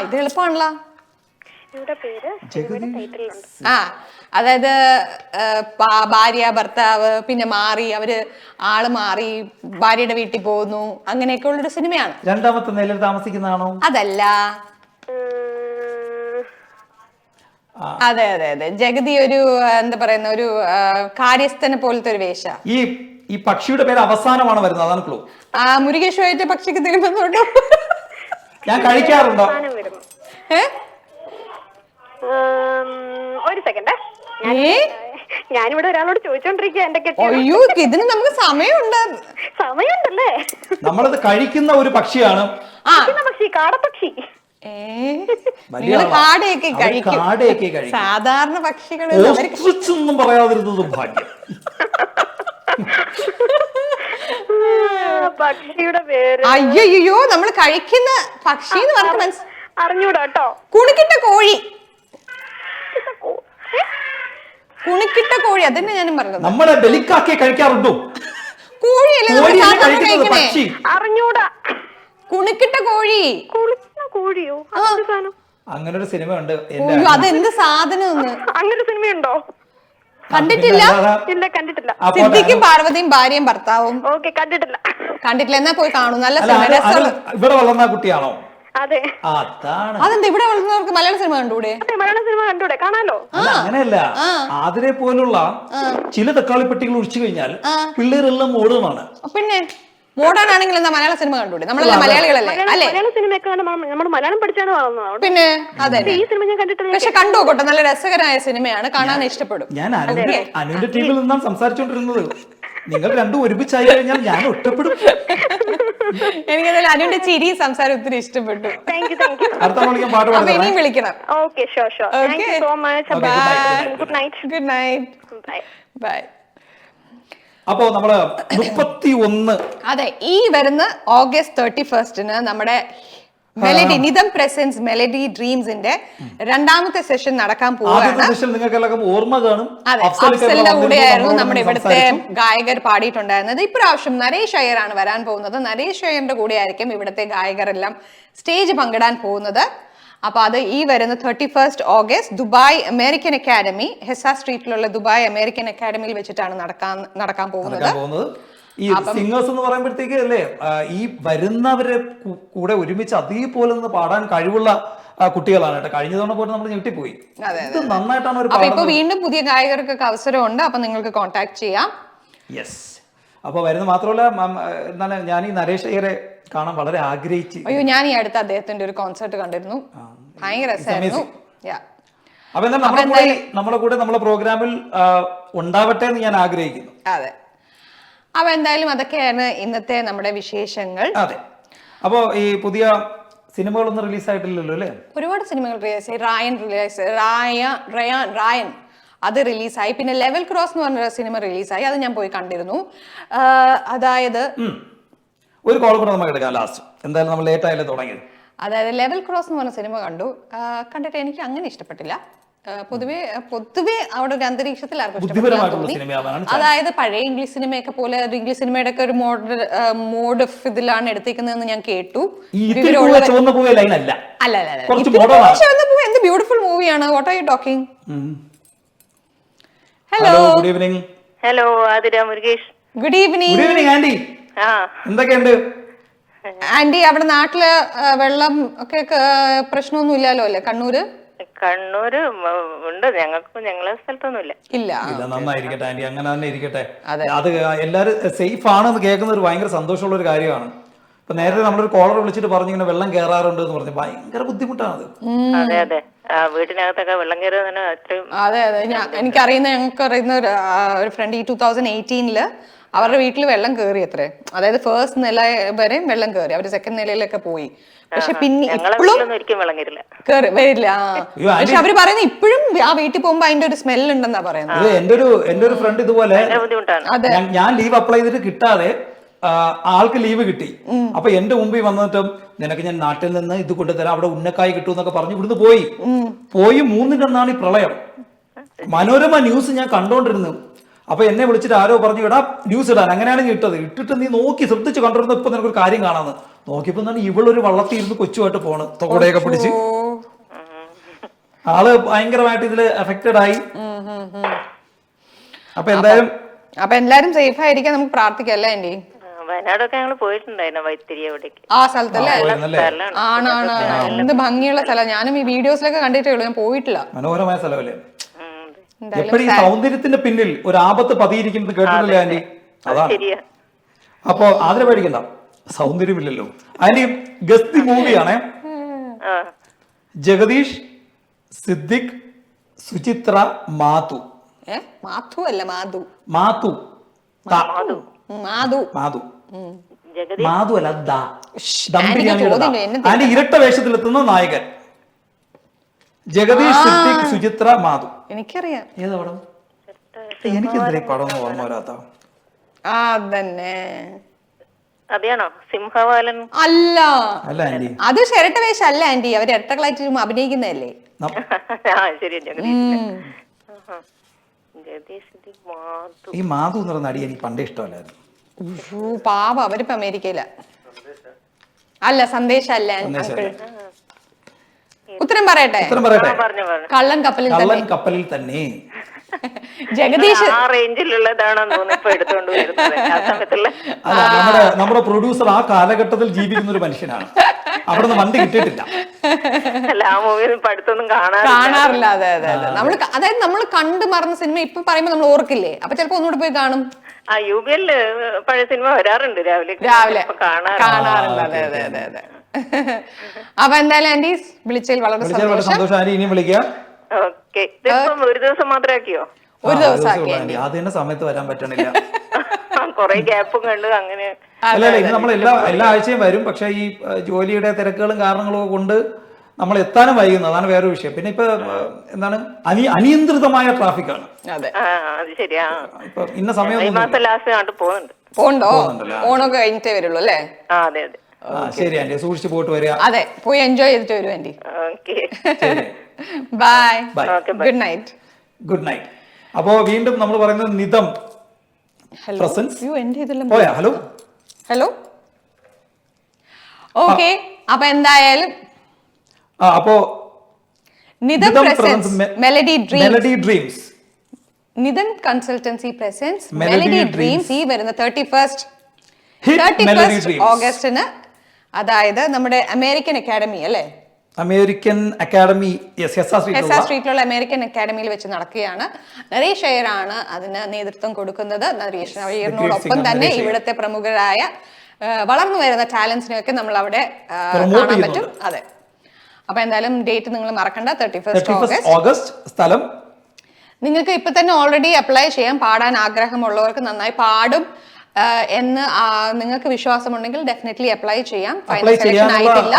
ഇത് എളുപ്പമാണല്ലോ. ടൈറ്റിലുണ്ട്. അതായത് ഭാര്യ ഭർത്താവ് പിന്നെ മാറി, അവര് ആള് മാറി ഭാര്യയുടെ വീട്ടിൽ പോകുന്നു, അങ്ങനെയൊക്കെ ഉള്ളൊരു സിനിമയാണ്. രണ്ടാമത്തെ നിലയിൽ താമസിക്കുന്നതാണോ? അതല്ല. അതെ അതെ അതെ. ജഗതി ഒരു എന്താ പറയുന്ന ഒരു കാര്യസ്ഥനെ പോലത്തെ ഒരു വേഷ. ഈ പക്ഷിയുടെ പേര് അവസാനമാണ് വരുന്നത്, അതാണ് ക്ലൂ. മുരുകേശ്വരത്തെ പക്ഷിക്ക് തിരുമ്പുന്നുണ്ടോ? ഞാൻ കഴിക്കാറുണ്ടോ? ഒരു സെക്കൻഡ്, ഞാനിവിടെ ഒരാളോട് ചോദിച്ചോണ്ടിരിക്കുക. എന്റെ അയ്യോ, ഇതിന് നമുക്ക് സമയമുണ്ടല്ലേ? നമ്മളത് കഴിക്കുന്ന ഒരു പക്ഷിയാണ്. പക്ഷി, കാടപ്പക്ഷി. കാടയൊക്കെ കഴിക്കും സാധാരണ പക്ഷികൾ. ഒന്നും പറയാതിരുന്നതും ഭാഗ്യം. പക്ഷിയുടെ പേര് അയ്യോ, നമ്മൾ കഴിക്കുന്ന പക്ഷി എന്ന് പറഞ്ഞ അറിഞ്ഞൂടാ കേട്ടോ. കുണിക്കിട്ട കോഴി. കുണിക്കിട്ട കോഴി, അതന്നെ ഞാനും പറഞ്ഞത്. നമ്മുടെ ബലിക്കാക്കെ കഴിക്കാറുണ്ടോ? കോഴിയല്ലേ പക്ഷി? അറിഞ്ഞൂടാ. കുണിക്കിട്ട കോഴി. കോഴിയോ? അങ്ങനെ ഒരു സിനിമ ഉണ്ട്. അതെന്ത് സാധനം? അങ്ങനെ സിനിമയുണ്ടോ? കണ്ടിട്ടില്ല? ഇല്ല, കണ്ടിട്ടില്ല. സിദ്ദിഖും പാർവതിയും ഭാര്യയും ഭർത്താവും. ഓക്കെ, കണ്ടിട്ടില്ല. എന്നാ പോയി കാണും. നല്ല സിനിമ. ഇവിടെ വളർന്ന കുട്ടിയാണോ? അതെ. അതെന്താ ഇവിടെ വളർന്നവർക്ക് മലയാള സിനിമ കണ്ടൂടെ? മലയാള സിനിമ കണ്ടൂടെ? കാണാലോ. അങ്ങനെയല്ല, അതിനെ പോലുള്ള ചില തക്കാളിപ്പെട്ടികൾ ഒഴിച്ചു കഴിഞ്ഞാൽ പിള്ളേരെല്ലാം മോഡേണാണ്. പിന്നെ മോഡേൺ ആണെങ്കിൽ എന്താ മലയാള സിനിമ കണ്ടൂടെ? നമ്മളെല്ലാം മലയാളികളല്ലേ? അല്ലേ? മലയാള സിനിമയൊക്കെ നമ്മൾ മലയാളം പഠിച്ചാണ് വളർന്നത്. പിന്നെ അതെ. ഈ സിനിമ ഞാൻ കണ്ടിട്ടില്ല, പക്ഷെ കണ്ടുപോകട്ടെ, നല്ല രസകരമായ സിനിമയാണ്, കാണാൻ ഇഷ്ടപ്പെടും. ഞാൻ അനുവിന്റെ ടീമിൽ നിന്നാണ് സംസാരിച്ചോണ്ടിരുന്നത്. നിങ്ങൾ രണ്ടും ഒരുമിച്ചായി കഴിഞ്ഞാൽ ഞാൻ ഒറ്റപ്പെടും. എനിക്കതിൽ അനുവിന്റെ ചിരി സംസാരം ഒത്തിരി ഇഷ്ടപ്പെട്ടു. ഇനിയും വിളിക്കണം. Good night. ബൈ. അപ്പോ നമ്മള് 31 അതെ, ഈ വരുന്ന August 31 നമ്മുടെ മെലഡി നിതം പ്രസൻസ് മെലഡി ഡ്രീംസിന്റെ രണ്ടാമത്തെ സെഷൻ നടക്കാൻ പോവുകയാണ്. സെഷൻ നിങ്ങൾക്ക് എല്ലാവർക്കും ഓർമ്മ കാണും. അതെ, അഫ്സലിന്റെ കൂടെയായിരുന്നു നമ്മുടെ ഇവിടുത്തെ ഗായകർ പാടിയിട്ടുണ്ടായിരുന്നത്. ഇപ്രാവശ്യം നരേഷ് അയ്യറാണ് വരാൻ പോകുന്നത്. നരേഷ് അയ്യറിന്റെ കൂടെ ആയിരിക്കും ഇവിടുത്തെ ഗായകരെല്ലാം സ്റ്റേജ് പങ്കിടാൻ പോകുന്നത്. അപ്പൊ അത് ഈ വരുന്ന 31 August Dubai American academy, Hessa സ്ട്രീറ്റിലുള്ള ദുബായ് അമേരിക്കൻ അക്കാദമിയിൽ വെച്ചിട്ടാണ് നടക്കാൻ പോകുന്നത്. ഈ സിംഗേഴ്സ് എന്ന് പറയുമ്പോഴത്തേക്ക് അല്ലേ ഈ വരുന്നവരെ കൂടെ ഒരുമിച്ച് അതേപോലെ നിന്ന് പാടാൻ കഴിവുള്ള കുട്ടികളാണ് കേട്ടോ. കഴിഞ്ഞ തവണ പോലെ നമ്മൾ ഞെട്ടിപ്പോയി. ഇത് നന്നായിട്ടാണ് ഒരു ഇപ്പൊ വീണ്ടും പുതിയ ഗായകർക്കൊക്കെ അവസരമുണ്ട്. അപ്പൊ നിങ്ങൾക്ക് കോൺടാക്ട് ചെയ്യാം. യെസ്. അപ്പൊ വരുന്നത് മാത്രമല്ല എന്താണ്, ഞാൻ ഈ നരേഷ് അയ്യരെ കാണാൻ വളരെ ആഗ്രഹിച്ചു. അയ്യോ, ഞാൻ ഈ അടുത്ത് അദ്ദേഹത്തിന്റെ ഒരു കോൺസെർട്ട് കണ്ടിരുന്നു. ഭയങ്കര രസമായിരുന്നു. അപ്പൊ എന്താ നമ്മുടെ കൂടെ നമ്മളെ പ്രോഗ്രാമിൽ ഉണ്ടാവട്ടെ എന്ന് ഞാൻ ആഗ്രഹിക്കുന്നു. അതെ, അപ്പൊ എന്തായാലും അതൊക്കെയാണ് ഇന്നത്തെ നമ്മുടെ വിശേഷങ്ങൾ. അതെ, അപ്പോ ഈ പുതിയ സിനിമകളൊന്നും റിലീസ് ആയിട്ടില്ലല്ലോ അല്ലേ? ഒരുപാട് സിനിമകൾ റിലീസായി. റായൻ അത് റിലീസായി. പിന്നെ ലെവൽ ക്രോസ് എന്ന് പറഞ്ഞ സിനിമ റിലീസായി. അത് ഞാൻ പോയി കണ്ടിരുന്നു. അതായത് ഒരു കോൾ കൂടെ നമുക്ക് എടുക്കാം ലാസ്റ്റ്. എന്തായാലും നമ്മൾ ലേറ്റ് ആയാലും തുടങ്ങിയത്. അതായത് ലെവൽ ക്രോസ് എന്ന് പറഞ്ഞ സിനിമ കണ്ടിട്ട് എനിക്ക് അങ്ങനെ ഇഷ്ടപ്പെട്ടില്ല. പൊതുവെ അവിടെ ഒരു അന്തരീക്ഷത്തിൽ ആർക്കും ഇഷ്ടപ്പെട്ടില്ല തോന്നി. അതായത് പഴയ ഇംഗ്ലീഷ് സിനിമയൊക്കെ പോലെ ഇംഗ്ലീഷ് സിനിമയുടെ ഒക്കെ ഒരു മോഡ് ഇതിലാണ് എടുത്തേക്കുന്നതെന്ന് ഞാൻ കേട്ടു. അല്ല, എന്ത് ബ്യൂട്ടിഫുൾ മൂവിയാണ്. What are you talking? Hello, good evening. Hello, Athira Murukesh. Good evening aunty. എന്തൊക്കെയുണ്ട് ആന്റി? അവിടെ നാട്ടില് വെള്ളം ഒക്കെ പ്രശ്നമൊന്നും ഇല്ലല്ലോ അല്ലേ? കണ്ണൂര് ഉണ്ട്. ഞങ്ങളെ സ്ഥലത്തൊന്നും ഇല്ല. നന്നായിരിക്കട്ടെ ആന്റി, അങ്ങനെ തന്നെ ഇരിക്കട്ടെ. അത് എല്ലാരും സേഫ് ആണെന്ന് കേൾക്കുന്ന ഒരു ഭയങ്കര സന്തോഷമുള്ള ഒരു കാര്യമാണ്. ഇപ്പൊ നേരത്തെ നമ്മളൊരു കോളർ വിളിച്ചിട്ട് പറഞ്ഞു ഇങ്ങനെ വെള്ളം കയറാറുണ്ട് എന്ന് പറഞ്ഞു. ഭയങ്കര ബുദ്ധിമുട്ടാണ്. അതെ അതെ, വീട്ടിനകത്തൊക്കെ വെള്ളം കയറുന്ന അത്രയും. അതെ അതെ, ഞങ്ങൾക്ക് അറിയുന്ന ഒരു ഫ്രണ്ട് ഈ 2018 അവരുടെ വീട്ടിൽ വെള്ളം കയറി അത്രേ. അതായത് ഫസ്റ്റ് നില വരെ വെള്ളം കയറി. അവര് സെക്കൻഡ് നിലയിലൊക്കെ പോയി. പക്ഷെ പിന്നെ വരില്ല. പക്ഷെ അവര് പറയുന്നത് ഇപ്പോഴും ആ വീട്ടിൽ പോകുമ്പോ അതിന്റെ ഒരു സ്മെൽ ഉണ്ടെന്നാ പറയുന്നത്. എന്റെ ഒരു ഫ്രണ്ട് ഇതുപോലെ ഞാൻ ലീവ് അപ്ലൈ ചെയ്തിട്ട് കിട്ടാതെ ആൾക്ക് ലീവ് കിട്ടി. അപ്പൊ എന്റെ മുമ്പിൽ വന്നിട്ടും നിനക്ക് ഞാൻ നാട്ടിൽ നിന്ന് ഇത് കൊണ്ടുതരാം, അവിടെ ഉന്നക്കായി കിട്ടും എന്നൊക്കെ പറഞ്ഞു ഇവിടുന്ന് പോയി 3-ന്റെ അന്നാണ് ഈ പ്രളയം. മനോരമ ന്യൂസ് ഞാൻ കണ്ടോണ്ടിരുന്നു. അപ്പൊ എന്നെ വിളിച്ചിട്ട് ആരോ പറഞ്ഞു ഇടാ ന്യൂസ് ഇടാൻ. അങ്ങനെയാണ് ഞാൻ ഇട്ടിട്ട് നീ നോക്കി ശ്രദ്ധിച്ച് കണ്ടിരുന്നു. ഇപ്പൊ നിനക്കൊരു കാര്യം കാണാന്ന് നോക്കിയപ്പോ ഇവളൊരു വള്ളത്തിൽ ഇരുന്ന് കൊച്ചുമായിട്ട് പോണ് തോടെയൊക്കെ പിടിച്ച്. ആള് ഭയങ്കരമായിട്ട് ഇതില് എഫക്റ്റഡ് ആയി. അപ്പൊ എല്ലാരും സേഫ് ആയിരിക്കാൻ നമുക്ക് പ്രാർത്ഥിക്കാം അല്ലേ ആന്റി? വയനാടൊക്കെ ഞങ്ങൾ പോയിട്ടുണ്ടായിരുന്നു, വൈത്തിരി അവിടേക്ക്. ആ സ്ഥലത്തല്ലേ? ആണ്. എന്ത് ഭംഗിയുള്ള സ്ഥലം. ഞാനും ഈ വീഡിയോസിലൊക്കെ കണ്ടിട്ടേ ഉള്ളൂ, ഞാൻ പോയിട്ടില്ല. മനോഹരമായ സ്ഥലമല്ലേ? എപ്പോഴും ഈ സൗന്ദര്യത്തിന്റെ പിന്നിൽ ഒരു ആപത്ത് പതിയിരിക്കുന്നത് കേട്ടിട്ടില്ലേ ആന്റി? അതാണ്. അപ്പൊ അതിനെ പേടിക്കണ്ട, സൗന്ദര്യമില്ലല്ലോ ആന്റി. ഗസ്തി മൂവിയാണേ. ജഗദീഷ്, സിദ്ദിഖ്, സുചിത്ര, മാധു. മാധു അല്ല മാധു. മാധു അല്ല ആന്റി. ഇരട്ട വേഷത്തിലെത്തുന്ന നായകൻ ജഗദീഷ്, സിദ്ദിഖ്, സുചിത്ര, മാധു. എനിക്കറിയാം. ഏതാ പടം? എനിക്കെന്തിനാ പടം ഓർമ്മ വരാത്ത? അതന്നെ. അതെയാണോ സിംഹവാലൻ? അല്ല ആന്റി, അത് ഇരട്ട വേഷം അല്ല ആന്റി. അവർ ഇരട്ടകളായിട്ട് അഭിനയിക്കുന്നതല്ലേ? ഈ മാധു എന്ന് പറഞ്ഞ നടി എനിക്ക് പണ്ടേ ഇഷ്ടമല്ലായിരുന്നു. പാവ, അവരിപ്പോ അമേരിക്കയില. അല്ല, സന്ദേശം അല്ല. ഉത്തരം പറയട്ടെ. കള്ളൻ കപ്പലിൽ തന്നെ. ജഗദീഷ് നമ്മുടെ പ്രൊഡ്യൂസർ ആ കാലഘട്ടത്തിൽ ജീവിക്കുന്ന ഒരു മനുഷ്യനാണ്. അവിടെ നിന്ന് വണ്ടി കിട്ടിയിട്ടില്ല. കാണാറില്ല. അതെ അതെ അതെ. അതായത് നമ്മൾ കണ്ടു മറന്ന സിനിമ ഇപ്പൊ പറയുമ്പോ നമ്മൾ ഓർക്കില്ലേ? അപ്പൊ ചിലപ്പോ ഒന്നുകൂടെ പോയി കാണും. പഴയ സിനിമ വരാറുണ്ട് രാവിലെ കാണാറുണ്ട്. അതെ അതെ അതെ അതെ. അപ്പൊ എന്തായാലും ആന്റി വിളിച്ചതിൽ വളരെ സന്തോഷം. ആന്റി ഇനിയും വിളിക്കാം. ഒരു ദിവസം മാത്രമേ ആക്കിയോ? ഒരു ദിവസം ആദ്യം സമയത്ത് വരാൻ പറ്റണില്ല. കൊറേ ഗ്യാപ്പും കണ്ട് അങ്ങനെ. അല്ല, ഇത് നമ്മൾ എല്ലാ ആഴ്ചയും വരും. പക്ഷെ ഈ ജോലിയുടെ തിരക്കുകളും കാരണങ്ങളും കൊണ്ട് നമ്മൾ എത്താനും വൈകുന്നത്, അതാണ് വേറൊരു വിഷയം. പിന്നെ ഇപ്പൊ എന്താണ് അനിയന്ത്രിതമായ ട്രാഫിക്കാണ്. അതെ, അത് ശരിയാ. ഇപ്പൊ ഇന്ന സമയം ഈ മാസം ലാസ്റ്റ് കണ്ടു പോകുന്നുണ്ട്. പോണ്ടോ? ഓണമൊക്കെ കഴിഞ്ഞിട്ടേ വരുള്ളൂ അല്ലേ? അതെ അതെ. ശരി ആന്റി, സൂക്ഷിച്ച് പോയിട്ട് വരിക. അതെ, പോയി എൻജോയ് ചെയ്തിട്ട് വരും aunty. Okay, bye, bye, good night. Good night. അപ്പോ വീണ്ടും നമ്മൾ പറയുന്നത് നിതം പ്രസൻസ്. പോയാ? Hello hello, okay. അപ്പൊ എന്തായാലും അപ്പോ Nitham presence melody dreams, Nitham consultancy presence melody dreams ഈ വരുന്ന 31st ഓഗസ്റ്റിന്, അതായത് നമ്മുടെ അമേരിക്കൻ അക്കാഡമി അല്ലേ, അമേരിക്കൻ അക്കാഡമി സ്ട്രീറ്റിലുള്ള അമേരിക്കൻ അക്കാഡമിയിൽ വെച്ച് നടക്കുകയാണ്. നരേഷ് അയ്യറാണ് അതിന് നേതൃത്വം കൊടുക്കുന്നത്. നരേഷ് അയ്യറിനോടൊപ്പം തന്നെ ഇവിടുത്തെ പ്രമുഖരായ വളർന്നു വരുന്ന ടാലൻസിനെയൊക്കെ നമ്മൾ അവിടെ കാണാൻ പറ്റും. അതെ, അപ്പൊ എന്തായാലും ഡേറ്റ് നിങ്ങൾ മറക്കണ്ട, 31st ഓഗസ്റ്റ്. സ്ഥലം നിങ്ങൾക്ക് ഇപ്പൊ തന്നെ ഓൾറെഡി അപ്ലൈ ചെയ്യാം. പാടാൻ ആഗ്രഹമുള്ളവർക്ക് നന്നായി പാടും എന്ന് നിങ്ങൾക്ക് വിശ്വാസമുണ്ടെങ്കിൽ ഡെഫിനറ്റ്ലി അപ്ലൈ ചെയ്യാം. ഫൈനൽ സെലക്ഷൻ ആയിട്ടില്ല.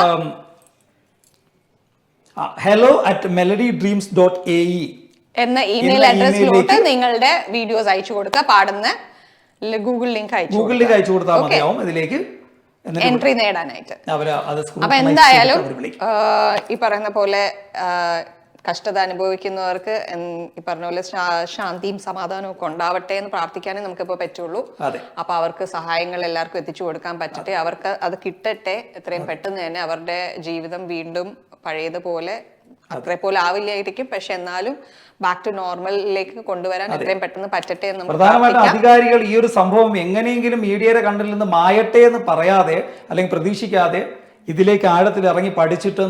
hello@melodydreams.ae എന്ന ഇമെയിൽ അഡ്രസ്സിലോട്ട് നിങ്ങളുടെ വീഡിയോസ് അയച്ചു കൊടുക്കുക. പാടുന്ന ഗൂഗിൾ ലിങ്ക് അയച്ചു കൊടുത്താൽ മതിയാവും ഇതിലേക്ക് എൻട്രി നേടാനായിട്ട്. അപ്പൊ എന്തായാലും ഈ പറയുന്ന പോലെ കഷ്ടത അനുഭവിക്കുന്നവർക്ക് ഈ പറഞ്ഞ പോലെ ശാന്തിയും സമാധാനവും ഒക്കെ ഉണ്ടാവട്ടെ എന്ന് പ്രാർത്ഥിക്കാനേ നമുക്കിപ്പോ പറ്റുള്ളൂ. അപ്പൊ അവർക്ക് സഹായങ്ങൾ എല്ലാവർക്കും എത്തിച്ചു കൊടുക്കാൻ പറ്റട്ടെ, അവർക്ക് അത് കിട്ടട്ടെ എത്രയും പെട്ടെന്ന് തന്നെ. അവരുടെ ജീവിതം വീണ്ടും പഴയതുപോലെ അത്രേ പോലെ ആവില്ലായിരിക്കും, പക്ഷെ എന്നാലും ബാക്ക് ടു നോർമലിലേക്ക് കൊണ്ടുവരാൻ എത്രയും പെട്ടെന്ന് പറ്റട്ടെ എന്ന്. പ്രധാനമായിട്ടും അധികാരികൾ ഈ ഒരു സംഭവം എങ്ങനെയെങ്കിലും മീഡിയയുടെ കണ്ണിൽ നിന്ന് മായട്ടെ എന്ന് പറയാതെ അല്ലെങ്കിൽ പ്രതീക്ഷിക്കാതെ ഇതിലേക്ക് ആഴത്തിൽ ഇറങ്ങി പഠിച്ചിട്ട്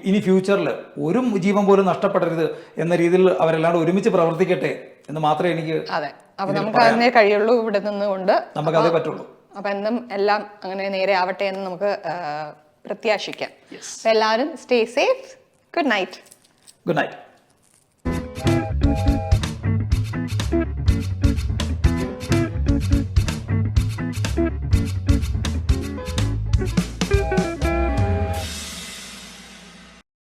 ഇനി ഫ്യൂച്ചറിൽ ഒരു ജീവൻ പോലും നഷ്ടപ്പെടരുത് എന്ന രീതിയിൽ അവരെല്ലാണ്ട് ഒരുമിച്ച് പ്രവർത്തിക്കട്ടെ എന്ന് മാത്രമേ എനിക്ക്. അതെ, അപ്പൊ നമുക്ക് അതിനെ കഴിയുള്ളൂ. ഇവിടെ നിന്നുകൊണ്ട് നമുക്ക് അതേ പറ്റുള്ളൂ. അപ്പൊ എന്നും എല്ലാം അങ്ങനെ നേരെ ആവട്ടെ എന്ന് നമുക്ക് പ്രത്യാശിക്കാം. എല്ലാവരും stay safe. Good night. Good night.